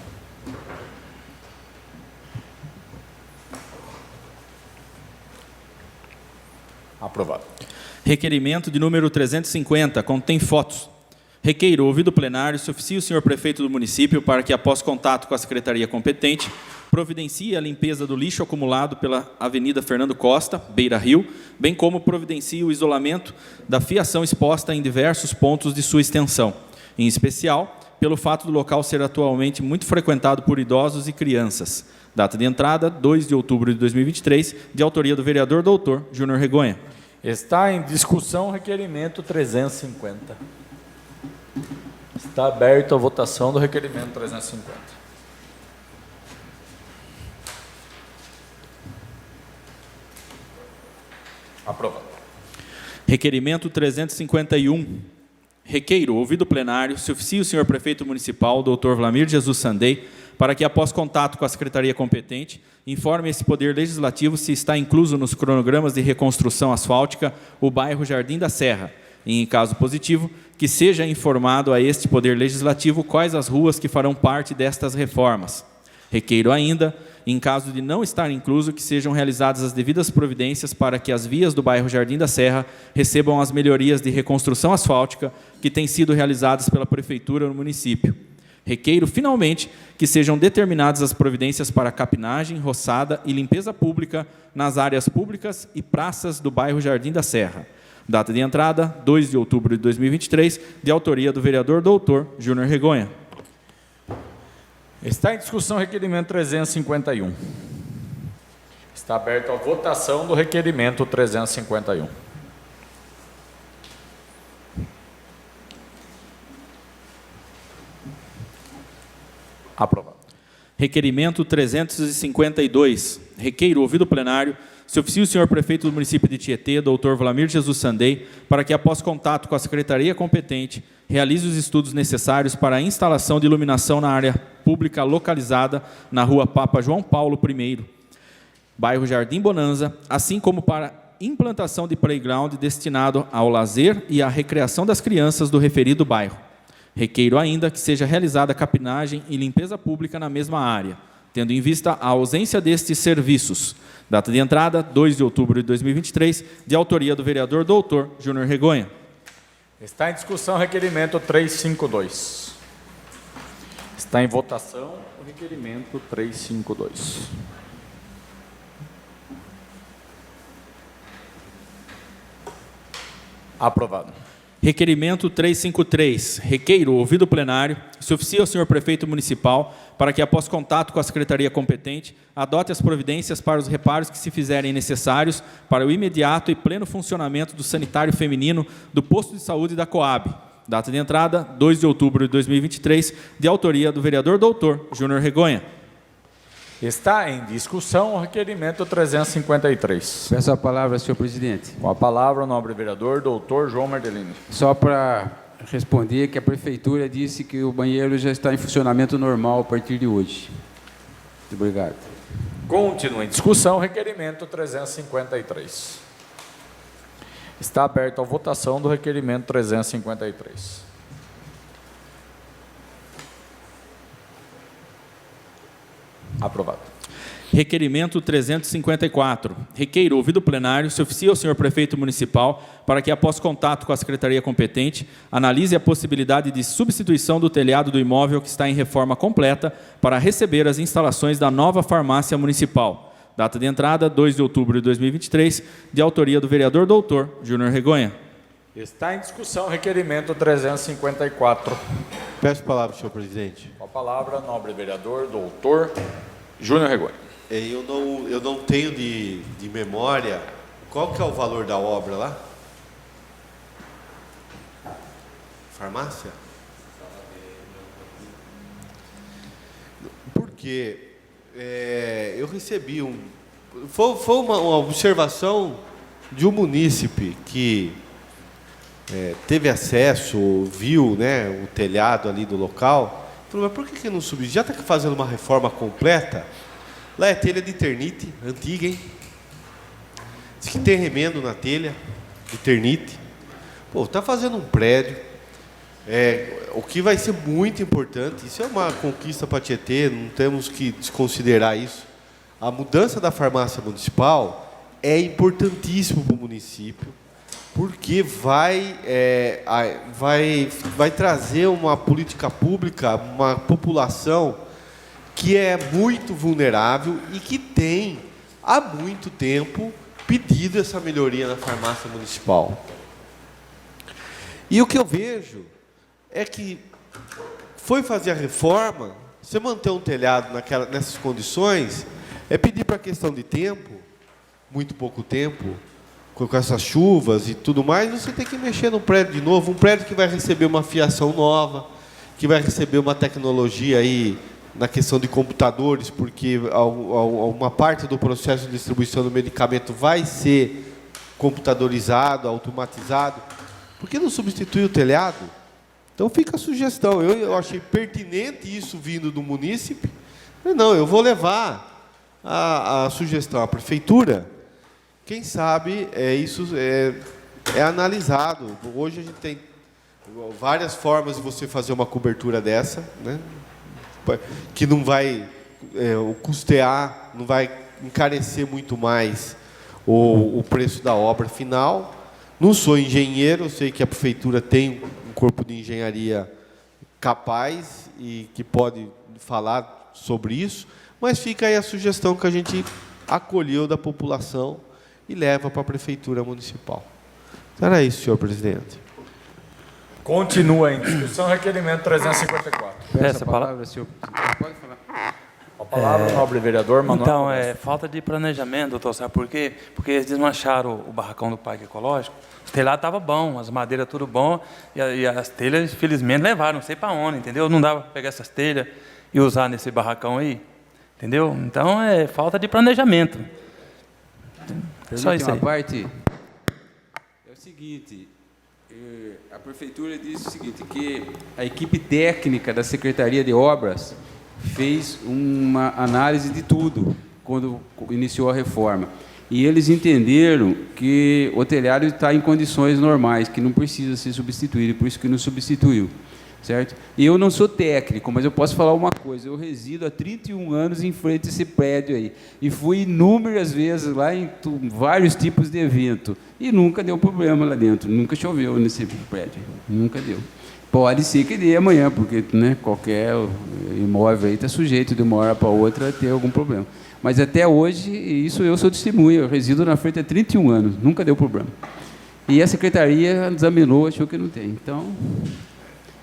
Aprovado. Requerimento de número 350, contém fotos. Requeiro, ouvido o plenário, se oficie o senhor prefeito do município para que, após contato com a secretaria competente, providencie a limpeza do lixo acumulado pela Avenida Fernando Costa, Beira Rio, bem como providencie o isolamento da fiação exposta em diversos pontos de sua extensão, em especial pelo fato do local ser atualmente muito frequentado por idosos e crianças. Data de entrada, 2 de outubro de 2023, de autoria do vereador doutor Júnior Regonha. Está em discussão o requerimento 350. Está aberta a votação do requerimento 350. Aprovado. Requerimento 351. Requeiro, ouvido o plenário, se oficie o senhor prefeito municipal, doutor Vlamir Jesus Sandei, para que, após contato com a secretaria competente, informe esse poder legislativo se está incluso nos cronogramas de reconstrução asfáltica o bairro Jardim da Serra, e, em caso positivo, que seja informado a este poder legislativo quais as ruas que farão parte destas reformas. Requeiro ainda, em caso de não estar incluso, que sejam realizadas as devidas providências para que as vias do bairro Jardim da Serra recebam as melhorias de reconstrução asfáltica que têm sido realizadas pela Prefeitura no município. Requeiro, finalmente, que sejam determinadas as providências para capinagem, roçada e limpeza pública nas áreas públicas e praças do bairro Jardim da Serra. Data de entrada, 2 de outubro de 2023, de autoria do vereador doutor Júnior Regonha. Está em discussão o requerimento 351. Está aberta a votação do requerimento 351. Aprovado. Requerimento 352. Requeiro, ouvido o plenário, se oficie o senhor prefeito do município de Tietê, doutor Vlamir Jesus Sandei, para que, após contato com a secretaria competente, realize os estudos necessários para a instalação de iluminação na área pública localizada na rua Papa João Paulo I, bairro Jardim Bonanza, assim como para implantação de playground destinado ao lazer e à recreação das crianças do referido bairro. Requeiro ainda que seja realizada capinagem e limpeza pública na mesma área, tendo em vista a ausência destes serviços. Data de entrada, 2 de outubro de 2023, de autoria do vereador doutor Júnior Regonha. Está em discussão o requerimento 352. Está em votação o requerimento 352. Aprovado. Requerimento 353. Requeiro, ouvido o plenário, se oficia ao senhor prefeito municipal para que, após contato com a secretaria competente, adote as providências para os reparos que se fizerem necessários para o imediato e pleno funcionamento do sanitário feminino do posto de saúde da Coab. Data de entrada, 2 de outubro de 2023, de autoria do vereador doutor Júnior Regonha. Está em discussão o requerimento 353. Peço a palavra, senhor presidente. Com a palavra, o nobre vereador doutor João Martelini. Só para responder que a prefeitura disse que o banheiro já está em funcionamento normal a partir de hoje. Muito obrigado. Continua em discussão o requerimento 353. Está aberta a votação do requerimento 353. Aprovado. Requerimento 354. Requeiro, ouvido o plenário, se oficia ao senhor prefeito municipal para que, após contato com a secretaria competente, analise a possibilidade de substituição do telhado do imóvel que está em reforma completa para receber as instalações da nova farmácia municipal. Data de entrada, 2 de outubro de 2023, de autoria do vereador doutor Júnior Regonha. Está em discussão o requerimento 354. Peço a palavra, senhor presidente. Com a palavra, nobre vereador doutor Júnior Regonha. Eu não tenho de memória qual que é o valor da obra lá? Farmácia? Porque eu recebi foi uma observação de um munícipe que teve acesso, viu, né, o telhado ali do local. Falou, mas por que não subiu? Já está fazendo uma reforma completa? Lá é telha de ternite, antiga, hein? Diz que tem remendo na telha de ternite. Pô, está fazendo um prédio. O que vai ser muito importante, isso é uma conquista para Tietê, não temos que desconsiderar isso. A mudança da farmácia municipal é importantíssimo para o município, porque vai trazer uma política pública, uma população que é muito vulnerável e que tem, há muito tempo, pedido essa melhoria na farmácia municipal. E o que eu vejo é que foi fazer a reforma, você manter um telhado nessas condições, é pedir para questão de tempo, muito pouco tempo, com essas chuvas e tudo mais, você tem que mexer no prédio de novo, um prédio que vai receber uma fiação nova, que vai receber uma tecnologia aí na questão de computadores, porque uma parte do processo de distribuição do medicamento vai ser computadorizado, automatizado. Por que não substitui o telhado? Então fica a sugestão. Eu achei pertinente isso vindo do munícipe. Não, eu vou levar a sugestão à prefeitura. Quem sabe isso é analisado. Hoje a gente tem várias formas de você fazer uma cobertura dessa, né? Que não vai custear, não vai encarecer muito mais o preço da obra final. Não sou engenheiro, eu sei que a prefeitura tem um corpo de engenharia capaz e que pode falar sobre isso, mas fica aí a sugestão que a gente acolheu da população e leva para a prefeitura municipal. Então era isso, senhor presidente. Continua em discussão o requerimento 354. Peço a palavra, senhor. Pode falar. A palavra, nobre vereador Manuel. Então, falta de planejamento, doutor, sabe por quê? Porque eles desmancharam o barracão do Parque Ecológico, o telhado estava bom, as madeiras tudo bom, e as telhas, infelizmente, levaram, não sei para onde, entendeu? Não dava para pegar essas telhas e usar nesse barracão aí, entendeu? Então, falta de planejamento. Só isso aí. Uma parte é o seguinte, a prefeitura disse o seguinte, que a equipe técnica da Secretaria de Obras fez uma análise de tudo quando iniciou a reforma. E eles entenderam que o telhado está em condições normais, que não precisa ser substituído, por isso que não substituiu. Certo? E eu não sou técnico, mas eu posso falar uma coisa, eu resido há 31 anos em frente a esse prédio aí, e fui inúmeras vezes lá em vários tipos de evento, e nunca deu problema lá dentro, nunca choveu nesse prédio, nunca deu. Pode ser que dê amanhã, porque né, qualquer imóvel aí está sujeito de uma hora para outra a ter algum problema. Mas até hoje, isso eu sou testemunha, eu resido na frente há 31 anos, nunca deu problema. E a secretaria examinou, achou que não tem. Então,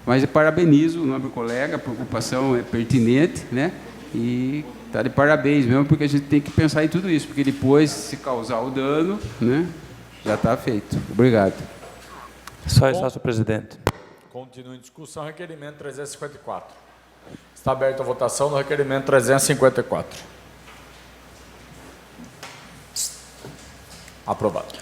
mas eu parabenizo o nobre colega, a preocupação é pertinente, né? E está de parabéns mesmo, porque a gente tem que pensar em tudo isso, porque depois, se causar o dano, né, já está feito. Obrigado. Só isso, senhor presidente. Continua em discussão, requerimento 354. Está aberta a votação no requerimento 354. Aprovado.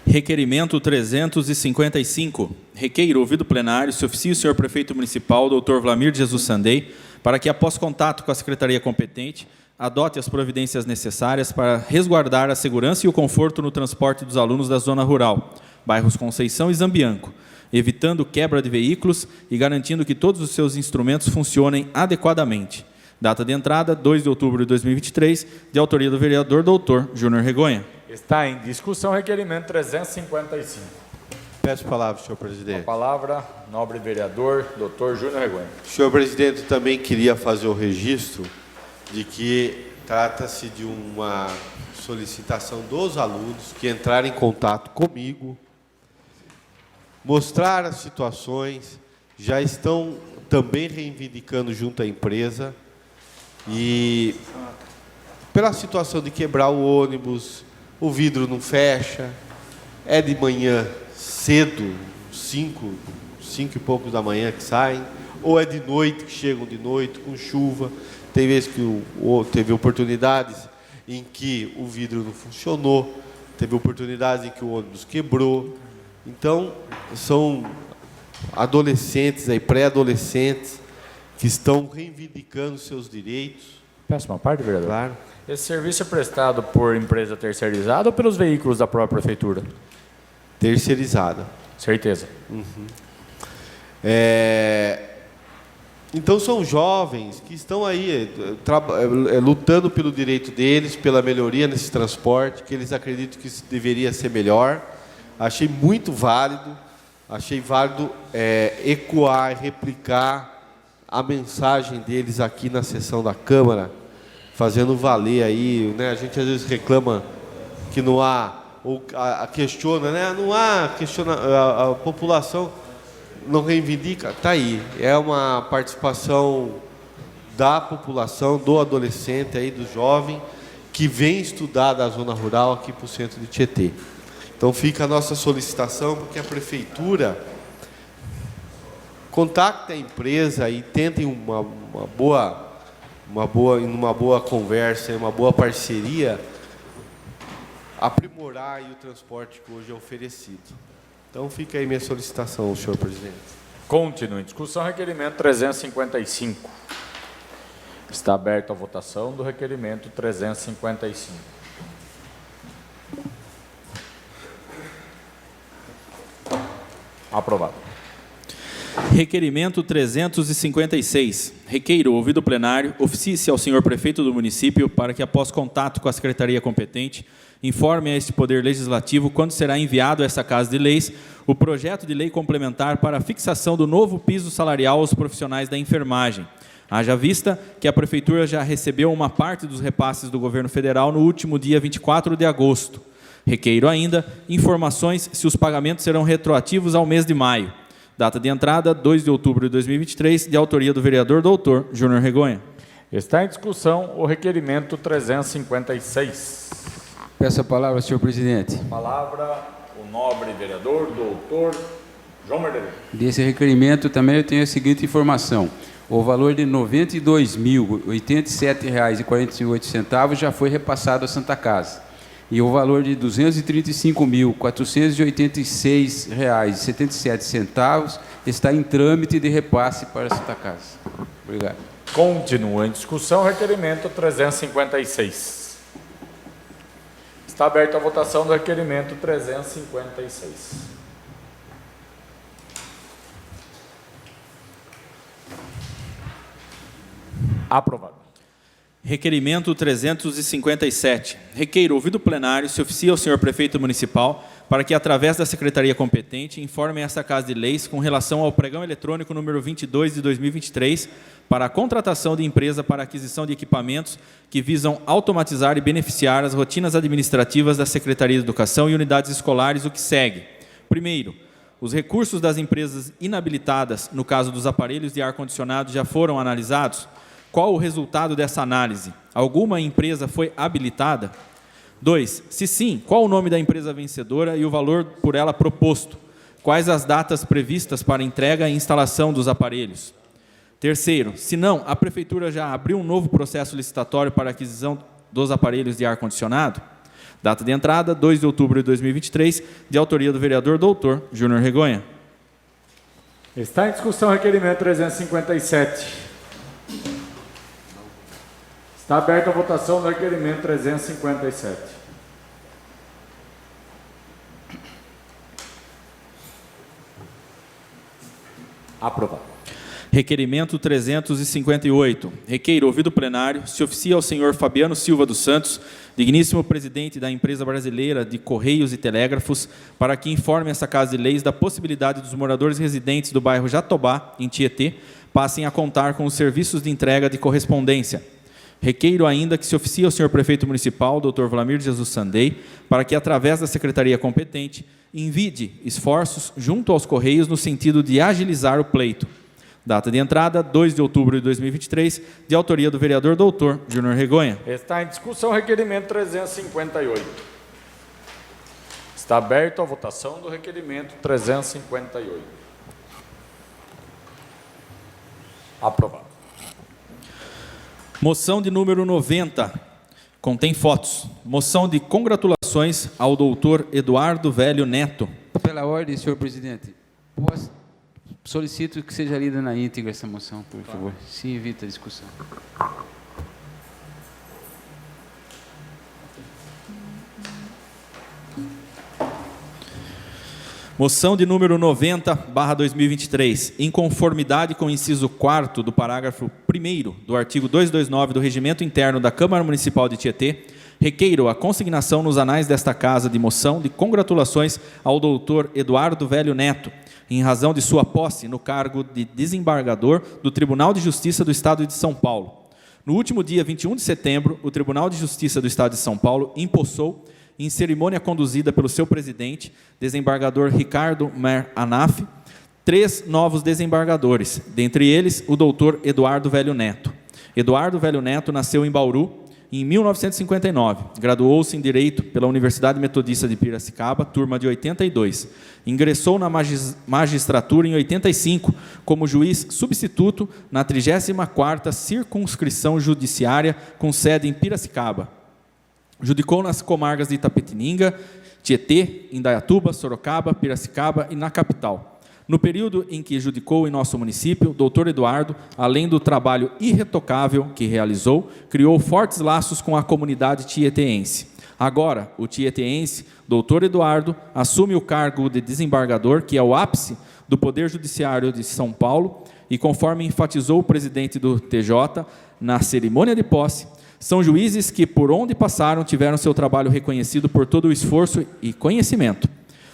Requerimento 355. Requeiro, ouvido plenário, se oficie o senhor prefeito municipal, doutor Vlamir Jesus Sandei, para que, após contato com a secretaria competente, adote as providências necessárias para resguardar a segurança e o conforto no transporte dos alunos da zona rural, bairros Conceição e Zambianco, evitando quebra de veículos e garantindo que todos os seus instrumentos funcionem adequadamente. Data de entrada, 2 de outubro de 2023, de autoria do vereador doutor Júnior Regonha. Está em discussão requerimento 355. Peço a palavra, senhor presidente. A palavra, nobre vereador doutor Júnior Regonha. Senhor presidente, também queria fazer o registro de que trata-se de uma solicitação dos alunos que entraram em contato comigo, mostrar as situações, já estão também reivindicando junto à empresa e pela situação de quebrar o ônibus, o vidro não fecha, é de manhã cedo, 5 e poucos da manhã que saem, ou é de noite que chegam de noite com chuva. Tem vezes que teve oportunidades em que o vidro não funcionou, teve oportunidades em que o ônibus quebrou. Então, são adolescentes, pré-adolescentes, que estão reivindicando seus direitos. Peço uma parte, vereador. Claro. Esse serviço é prestado por empresa terceirizada ou pelos veículos da própria prefeitura? Terceirizada. Certeza. Uhum. Então, são jovens que estão aí lutando pelo direito deles, pela melhoria nesse transporte, que eles acreditam que deveria ser melhor. Achei muito válido, ecoar e replicar a mensagem deles aqui na sessão da Câmara, fazendo valer aí, né? A gente às vezes reclama que não há, ou questiona, né? Não há, a população não reivindica, está aí. É uma participação da população, do adolescente, aí, do jovem, que vem estudar da zona rural aqui para o centro de Tietê. Então fica a nossa solicitação, porque a prefeitura contacte a empresa e tentem uma boa conversa, uma boa parceria, aprimorar aí o transporte que hoje é oferecido. Então fica aí minha solicitação, senhor presidente. Continua em discussão requerimento 355. Está aberta a votação do requerimento 355. Aprovado. Requerimento 356. Requeiro, ouvido plenário, oficie-se ao senhor prefeito do município para que, após contato com a secretaria competente, informe a este Poder Legislativo quando será enviado a essa Casa de Leis o projeto de lei complementar para a fixação do novo piso salarial aos profissionais da enfermagem. Haja vista que a Prefeitura já recebeu uma parte dos repasses do governo federal no último dia 24 de agosto. Requeiro ainda informações se os pagamentos serão retroativos ao mês de maio. Data de entrada, 2 de outubro de 2023, de autoria do vereador doutor Júnior Regonha. Está em discussão o requerimento 356. Peço a palavra, senhor presidente. Palavra, o nobre vereador doutor João Mardelino. Desse requerimento também eu tenho a seguinte informação. O valor de R$ 92.087,48 já foi repassado à Santa Casa. E o valor de R$ 235.486,77 está em trâmite de repasse para a Santa Casa. Obrigado. Continua em discussão o requerimento 356. Está aberta a votação do requerimento 356. Aprovado. Requerimento 357. Requeiro, ouvido o plenário, se oficia ao senhor prefeito municipal para que, através da secretaria competente, informe esta Casa de Leis com relação ao pregão eletrônico número 22 de 2023 para a contratação de empresa para aquisição de equipamentos que visam automatizar e beneficiar as rotinas administrativas da Secretaria de Educação e unidades escolares, o que segue. Primeiro, os recursos das empresas inabilitadas, no caso dos aparelhos de ar-condicionado, já foram analisados? Qual o resultado dessa análise? Alguma empresa foi habilitada? 2. Se sim, qual o nome da empresa vencedora e o valor por ela proposto? Quais as datas previstas para entrega e instalação dos aparelhos? Terceiro, se não, a Prefeitura já abriu um novo processo licitatório para a aquisição dos aparelhos de ar-condicionado? Data de entrada, 2 de outubro de 2023, de autoria do vereador Dr. Júnior Regonha. Está em discussão o requerimento 357. Está aberta a votação do requerimento 357. Aprovado. Requerimento 358. Requeiro, ouvido o plenário, se oficia ao senhor Fabiano Silva dos Santos, digníssimo presidente da Empresa Brasileira de Correios e Telégrafos, para que informe essa Casa de Leis da possibilidade dos moradores residentes do bairro Jatobá, em Tietê, passem a contar com os serviços de entrega de correspondência. Requeiro ainda que se oficie ao senhor prefeito municipal, Dr. Vlamir Jesus Sandei, para que, através da secretaria competente, envide esforços junto aos Correios no sentido de agilizar o pleito. Data de entrada, 2 de outubro de 2023, de autoria do vereador Dr. Júnior Regonha. Está em discussão o requerimento 358. Está aberto a votação do requerimento 358. Aprovado. Moção de número 90, contém fotos. Moção de congratulações ao doutor Eduardo Velho Neto. Pela ordem, senhor presidente, solicito que seja lida na íntegra essa moção, por favor. Se evita a discussão. Moção de número 90/2023, em conformidade com o inciso 4º do parágrafo 1º do artigo 229 do Regimento Interno da Câmara Municipal de Tietê, requeiro a consignação nos anais desta Casa de moção de congratulações ao doutor Eduardo Velho Neto, em razão de sua posse no cargo de desembargador do Tribunal de Justiça do Estado de São Paulo. No último dia 21 de setembro, o Tribunal de Justiça do Estado de São Paulo empossou, em cerimônia conduzida pelo seu presidente, desembargador Ricardo Mer Anaf, 3 novos desembargadores, dentre eles o doutor Eduardo Velho Neto. Eduardo Velho Neto nasceu em Bauru em 1959, graduou-se em Direito pela Universidade Metodista de Piracicaba, turma de 82. Ingressou na magistratura em 85, como juiz substituto na 34ª Circunscrição Judiciária, com sede em Piracicaba. Judicou nas comarcas de Itapetininga, Tietê, Indaiatuba, Sorocaba, Piracicaba e na capital. No período em que judicou em nosso município, o doutor Eduardo, além do trabalho irretocável que realizou, criou fortes laços com a comunidade tieteense. Agora, o tieteense, doutor Eduardo, assume o cargo de desembargador, que é o ápice do Poder Judiciário de São Paulo, e conforme enfatizou o presidente do TJ na cerimônia de posse, são juízes que, por onde passaram, tiveram seu trabalho reconhecido por todo o esforço e conhecimento.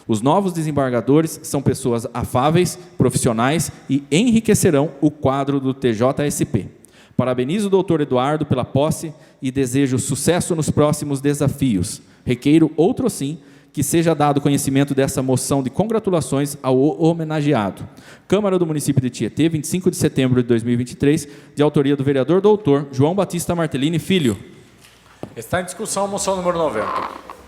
Os novos desembargadores são pessoas afáveis, profissionais e enriquecerão o quadro do TJSP. Parabenizo o doutor Eduardo pela posse e desejo sucesso nos próximos desafios. Requeiro, outro sim, que seja dado conhecimento dessa moção de congratulações ao homenageado. Câmara do Município de Tietê, 25 de setembro de 2023, de autoria do vereador doutor João Batista Martellini Filho. Está em discussão a moção número 90.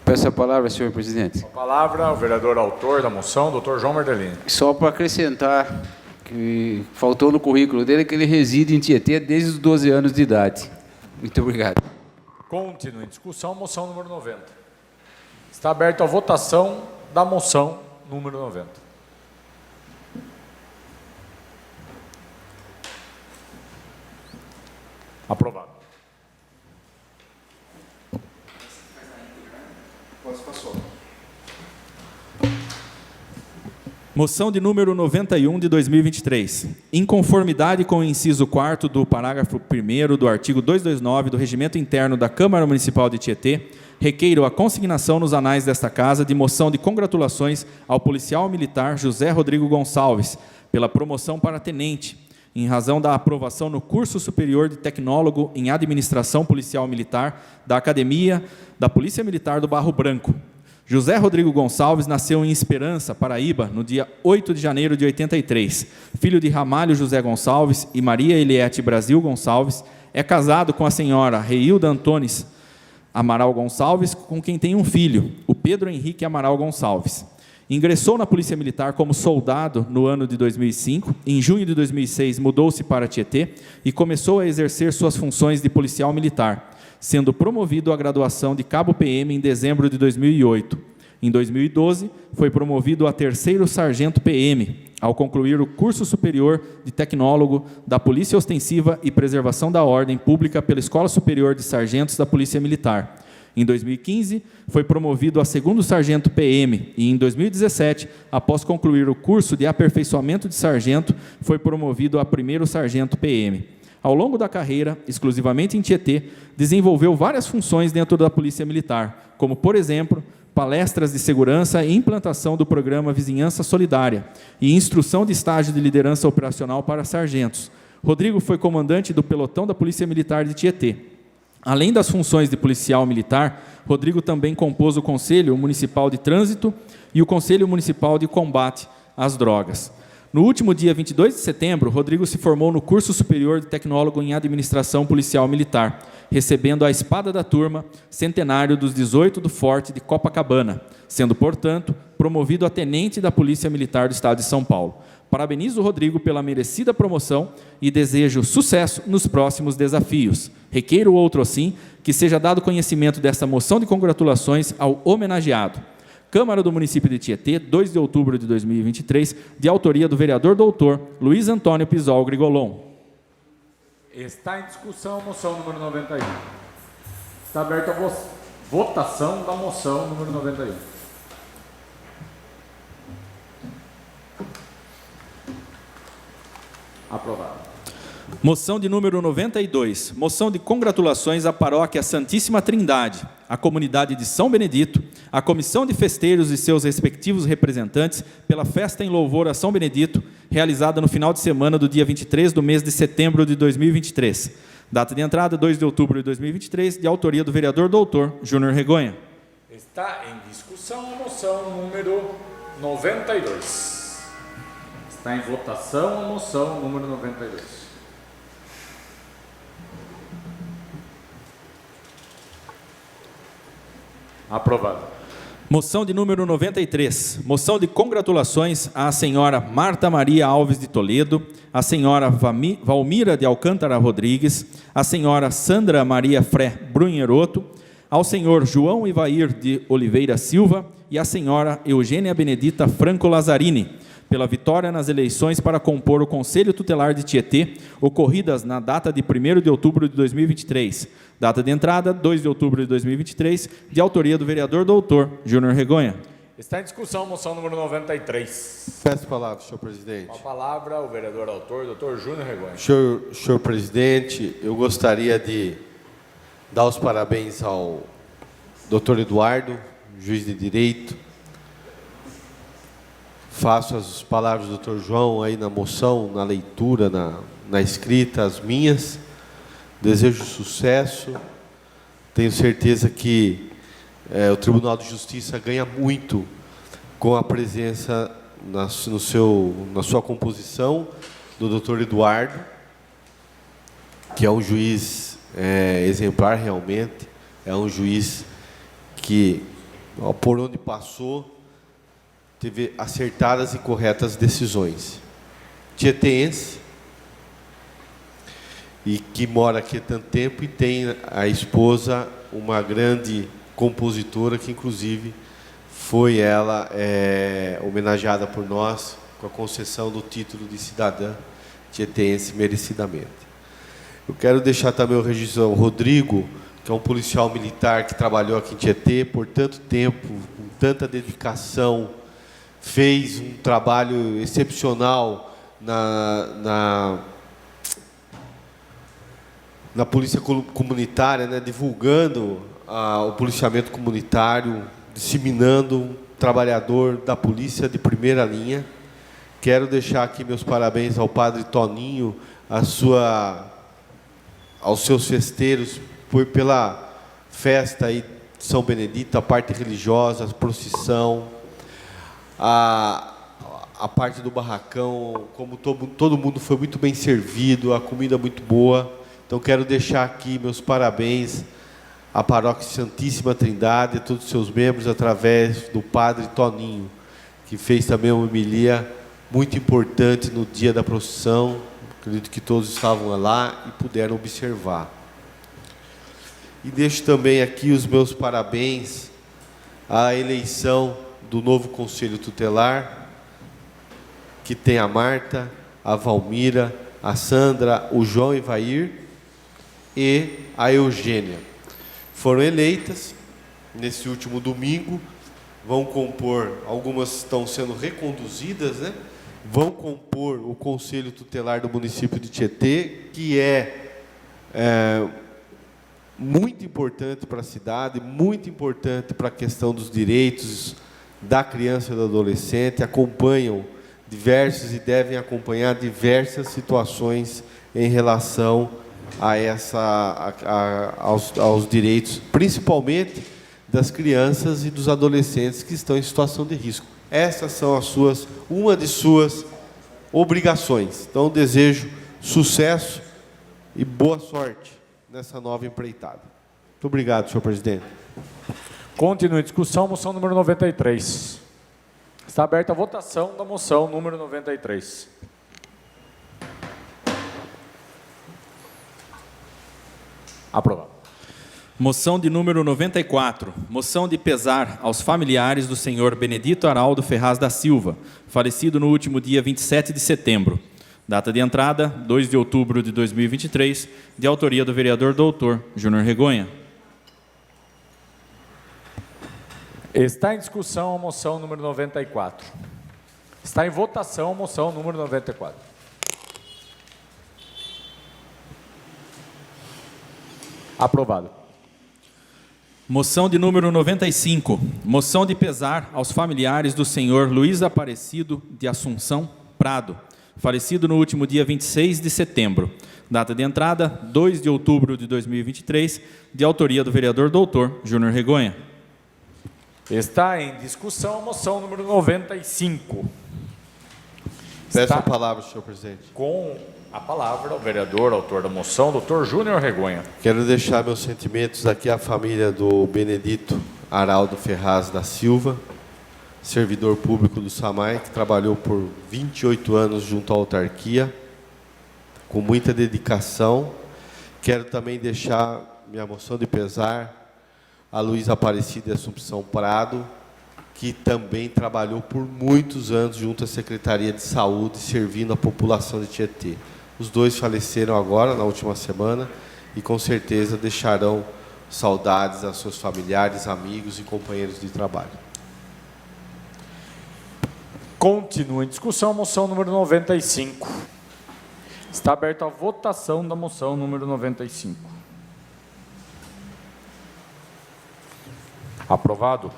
Peço a palavra, senhor presidente. A palavra ao vereador autor da moção, doutor João Martellini. Só para acrescentar que faltou no currículo dele que ele reside em Tietê desde os 12 anos de idade. Muito obrigado. Continua em discussão a moção número 90. Está aberta a votação da moção número 90. Aprovado. Moção de número 91 de 2023. Em conformidade com o inciso 4º do parágrafo 1º do artigo 229 do Regimento Interno da Câmara Municipal de Tietê, requeiro a consignação nos anais desta Casa de moção de congratulações ao policial militar José Rodrigo Gonçalves, pela promoção para tenente, em razão da aprovação no curso superior de tecnólogo em administração policial militar da Academia da Polícia Militar do Barro Branco. José Rodrigo Gonçalves nasceu em Esperança, Paraíba, no dia 8 de janeiro de 83. Filho de Ramalho José Gonçalves e Maria Eliette Brasil Gonçalves, é casado com a senhora Reilda Antunes Amaral Gonçalves, com quem tem um filho, o Pedro Henrique Amaral Gonçalves. Ingressou na Polícia Militar como soldado no ano de 2005. Em junho de 2006, mudou-se para Tietê e começou a exercer suas funções de policial militar, sendo promovido à graduação de cabo PM em dezembro de 2008. Em 2012, foi promovido a terceiro sargento PM, ao concluir o curso superior de tecnólogo da Polícia Ostensiva e Preservação da Ordem Pública pela Escola Superior de Sargentos da Polícia Militar. Em 2015, foi promovido a segundo sargento PM e, em 2017, após concluir o curso de aperfeiçoamento de sargento, foi promovido a primeiro sargento PM. Ao longo da carreira, exclusivamente em Tietê, desenvolveu várias funções dentro da Polícia Militar, como, por exemplo, palestras de segurança e implantação do programa Vizinhança Solidária e instrução de estágio de liderança operacional para sargentos. Rodrigo foi comandante do pelotão da Polícia Militar de Tietê. Além das funções de policial militar, Rodrigo também compôs o Conselho Municipal de Trânsito e o Conselho Municipal de Combate às Drogas. No último dia 22 de setembro, Rodrigo se formou no curso superior de tecnólogo em administração policial militar, recebendo a espada da turma, centenário dos 18 do Forte de Copacabana, sendo, portanto, promovido a tenente da Polícia Militar do Estado de São Paulo. Parabenizo o Rodrigo pela merecida promoção e desejo sucesso nos próximos desafios. Requeiro outro assim, que seja dado conhecimento desta moção de congratulações ao homenageado. Câmara do Município de Tietê, 2 de outubro de 2023, de autoria do vereador doutor Luiz Antônio Pisol Grigolon. Está em discussão a moção número 91. Está aberta a votação da moção número 91. Aprovado. Moção de número 92. Moção de congratulações à Paróquia Santíssima Trindade, à comunidade de São Benedito, à comissão de festeiros e seus respectivos representantes pela festa em louvor a São Benedito, realizada no final de semana do dia 23 do mês de setembro de 2023. Data de entrada, 2 de outubro de 2023, de autoria do vereador doutor Júnior Regonha. Está em discussão a moção número 92. Está em votação a moção número 92. Aprovado. Moção de número 93. Moção de congratulações à senhora Marta Maria Alves de Toledo, à senhora Valmira de Alcântara Rodrigues, à senhora Sandra Maria Fré Brunheroto, ao senhor João Ivair de Oliveira Silva e à senhora Eugênia Benedita Franco Lazzarini, pela vitória nas eleições para compor o Conselho Tutelar de Tietê, ocorridas na data de 1º de outubro de 2023. Data de entrada, 2 de outubro de 2023, de autoria do vereador doutor Júnior Regonha. Está em discussão a moção número 93. Peço a palavra, senhor presidente. Com a palavra, o vereador autor, doutor Júnior Regonha. Senhor presidente, eu gostaria de dar os parabéns ao doutor Eduardo, juiz de direito. Faço as palavras do doutor João aí na moção, na leitura, na escrita, as minhas. Desejo sucesso. Tenho certeza que o Tribunal de Justiça ganha muito com a presença na sua composição do doutor Eduardo, que é um juiz exemplar realmente, é um juiz que, por onde passou, teve acertadas e corretas decisões. Tieteense, e que mora aqui há tanto tempo, e tem a esposa, uma grande compositora, que inclusive foi ela homenageada por nós com a concessão do título de cidadã tieteense merecidamente. Eu quero deixar também o registro ao Rodrigo, que é um policial militar que trabalhou aqui em Tietê por tanto tempo, com tanta dedicação, fez um trabalho excepcional na polícia comunitária, né, divulgando o policiamento comunitário, disseminando um trabalhador da polícia de primeira linha. Quero deixar aqui meus parabéns ao padre Toninho, aos seus festeiros, pela festa aí de São Benedito, a parte religiosa, a procissão, a parte do barracão, como todo mundo foi muito bem servido, a comida muito boa. Então quero deixar aqui meus parabéns à Paróquia Santíssima Trindade, a todos os seus membros, através do padre Toninho, que fez também uma homilia muito importante no dia da procissão. Acredito que todos estavam lá e puderam observar. E deixo também aqui os meus parabéns à eleição do novo Conselho Tutelar, que tem a Marta, a Valmira, a Sandra, o João Ivair e a Eugênia. Foram eleitas nesse último domingo, vão compor, algumas estão sendo reconduzidas, né? Vão compor o Conselho Tutelar do município de Tietê, que é muito importante para a cidade, muito importante para a questão dos direitos da criança e do adolescente, acompanham diversos e devem acompanhar diversas situações em relação aos direitos, principalmente das crianças e dos adolescentes que estão em situação de risco. Essas são uma de suas obrigações. Então, desejo sucesso e boa sorte nessa nova empreitada. Muito obrigado, senhor presidente. Continue a discussão, moção número 93. Está aberta a votação da moção número 93. Aprovado. Moção de número 94. Moção de pesar aos familiares do senhor Benedito Araldo Ferraz da Silva, falecido no último dia 27 de setembro. Data de entrada, 2 de outubro de 2023, de autoria do vereador doutor Júnior Regonha. Está em discussão a moção número 94. Está em votação a moção número 94. Aprovado. Moção de número 95. Moção de pesar aos familiares do senhor Luiz Aparecido de Assunção Prado, falecido no último dia 26 de setembro. Data de entrada, 2 de outubro de 2023, de autoria do vereador doutor Júnior Regonha. Está em discussão a moção número 95. Peço a palavra, senhor presidente. Com a palavra o vereador, autor da moção, doutor Júnior Regonha. Quero deixar meus sentimentos aqui à família do Benedito Araldo Ferraz da Silva, servidor público do SAMAI, que trabalhou por 28 anos junto à autarquia, com muita dedicação. Quero também deixar minha moção de pesar a Luiz Aparecido de Assunção Prado, que também trabalhou por muitos anos junto à Secretaria de Saúde, servindo a população de Tietê. Os dois faleceram agora, na última semana, e com certeza deixarão saudades aos seus familiares, amigos e companheiros de trabalho. Continua em discussão a moção número 95. Está aberta a votação da moção número 95. Aprovado.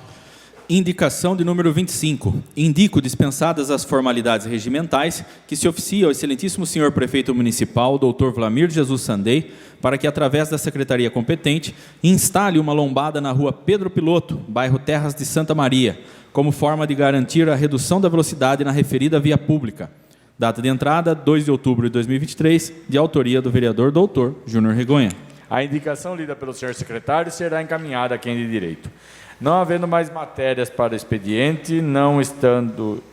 Indicação de número 25. Indico dispensadas as formalidades regimentais que se oficia ao excelentíssimo senhor prefeito municipal, doutor Vlamir Jesus Sandei, para que, através da secretaria competente, instale uma lombada na rua Pedro Piloto, bairro Terras de Santa Maria, como forma de garantir a redução da velocidade na referida via pública. Data de entrada, 2 de outubro de 2023, de autoria do vereador doutor Júnior Regonha. A indicação lida pelo senhor secretário será encaminhada a quem de direito. Não havendo mais matérias para o expediente, não estando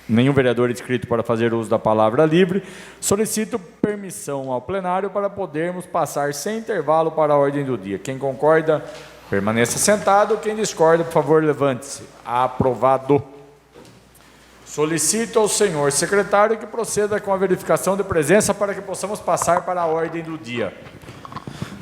nenhum vereador inscrito para fazer uso da palavra livre, solicito permissão ao plenário para podermos passar sem intervalo para a ordem do dia. Quem concorda, permaneça sentado. Quem discorda, por favor, levante-se. Aprovado. Solicito ao senhor secretário que proceda com a verificação de presença para que possamos passar para a ordem do dia.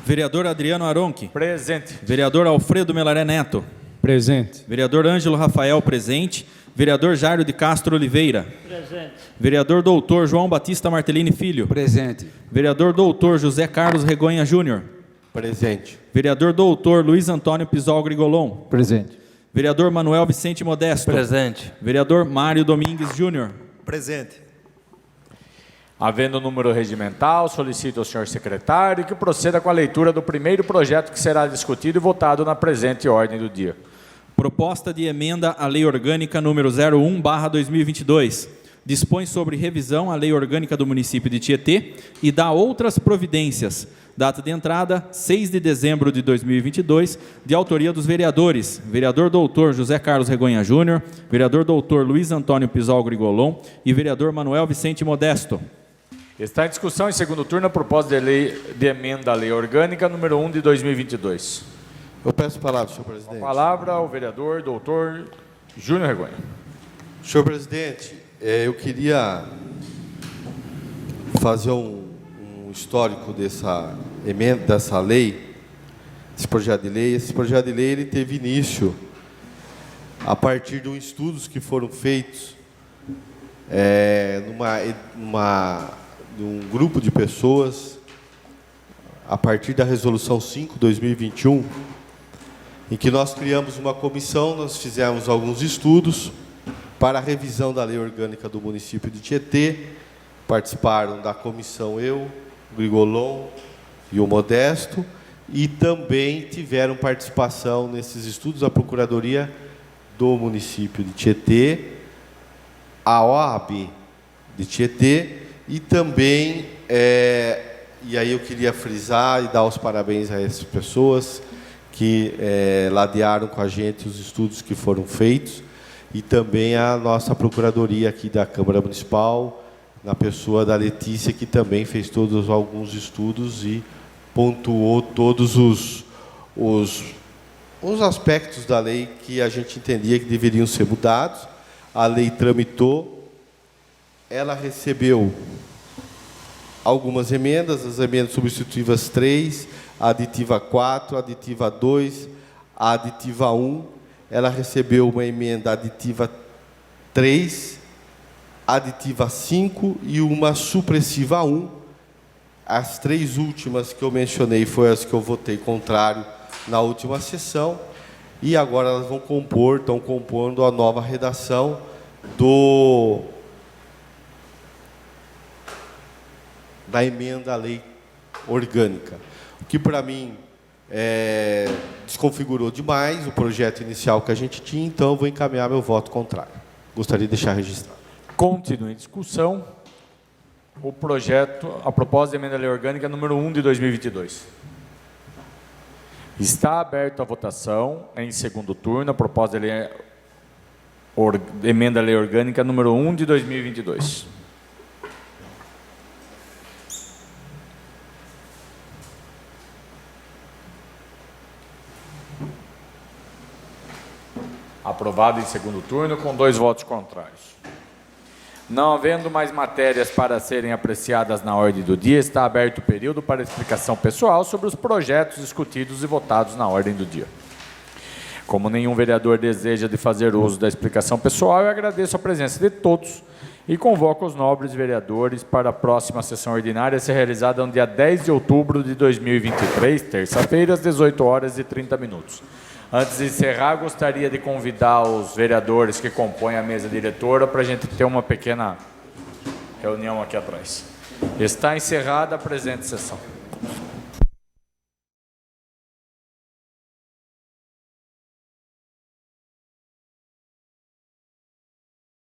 Vereador Adriano Aronchi. Presente. Vereador Alfredo Melaré Neto. Presente. Vereador Ângelo Rafael, presente. Vereador Jairo de Castro Oliveira. Presente. Vereador doutor João Batista Martellini Filho. Presente. Vereador doutor José Carlos Regonha Júnior. Presente. Vereador doutor Luiz Antônio Pisol Grigolon. Presente. Vereador Manuel Vicente Modesto. Presente. Vereador Mário Domingues Júnior. Presente. Havendo número regimental, solicito ao senhor secretário que proceda com a leitura do primeiro projeto que será discutido e votado na presente ordem do dia. Proposta de emenda à Lei Orgânica número 01/2022. Dispõe sobre revisão à Lei Orgânica do município de Tietê e dá outras providências. Data de entrada, 6 de dezembro de 2022, de autoria dos vereadores, vereador doutor José Carlos Regonha Júnior, vereador doutor Luiz Antônio Pisol Grigolon e vereador Manuel Vicente Modesto. Está em discussão em segundo turno a proposta de emenda à Lei Orgânica número 1 de 2022. Eu peço a palavra, senhor Com a presidente. palavra ao vereador doutor Júnior Regonha. Senhor presidente, eu queria fazer um histórico dessa emenda, dessa lei, desse projeto de lei. Esse projeto de lei ele teve início a partir de estudos que foram feitos de um grupo de pessoas, a partir da Resolução 5/2021, em que nós criamos uma comissão, nós fizemos alguns estudos para a revisão da Lei Orgânica do município de Tietê. Participaram da comissão eu, o Grigolon e o Modesto, e também tiveram participação nesses estudos a Procuradoria do município de Tietê, a OAB de Tietê, e também, e aí eu queria frisar e dar os parabéns a essas pessoas que ladearam com a gente os estudos que foram feitos, e também a nossa Procuradoria aqui da Câmara Municipal, na pessoa da Letícia, que também fez alguns estudos e pontuou todos os aspectos da lei que a gente entendia que deveriam ser mudados. A lei tramitou, ela recebeu algumas emendas, as emendas substitutivas 3, a aditiva 4, a aditiva 2, a aditiva 1, ela recebeu uma emenda aditiva 3, aditiva 5 e uma supressiva 1. As três últimas que eu mencionei foram as que eu votei contrário na última sessão, e agora elas estão compondo a nova redação da emenda à lei orgânica, o que para mim desconfigurou demais o projeto inicial que a gente tinha, então eu vou encaminhar meu voto contrário. Gostaria de deixar registrado. Continua em discussão a proposta de emenda à Lei Orgânica número 1 de 2022. Está aberta a votação em segundo turno a proposta de emenda à Lei Orgânica número 1 de 2022. Aprovado em segundo turno com 2 votos contrários. Não havendo mais matérias para serem apreciadas na ordem do dia, está aberto o período para explicação pessoal sobre os projetos discutidos e votados na ordem do dia. Como nenhum vereador deseja de fazer uso da explicação pessoal, eu agradeço a presença de todos e convoco os nobres vereadores para a próxima sessão ordinária a ser realizada no dia 10 de outubro de 2023, terça-feira, às 18h30. Antes de encerrar, gostaria de convidar os vereadores que compõem a mesa diretora para a gente ter uma pequena reunião aqui atrás. Está encerrada a presente sessão.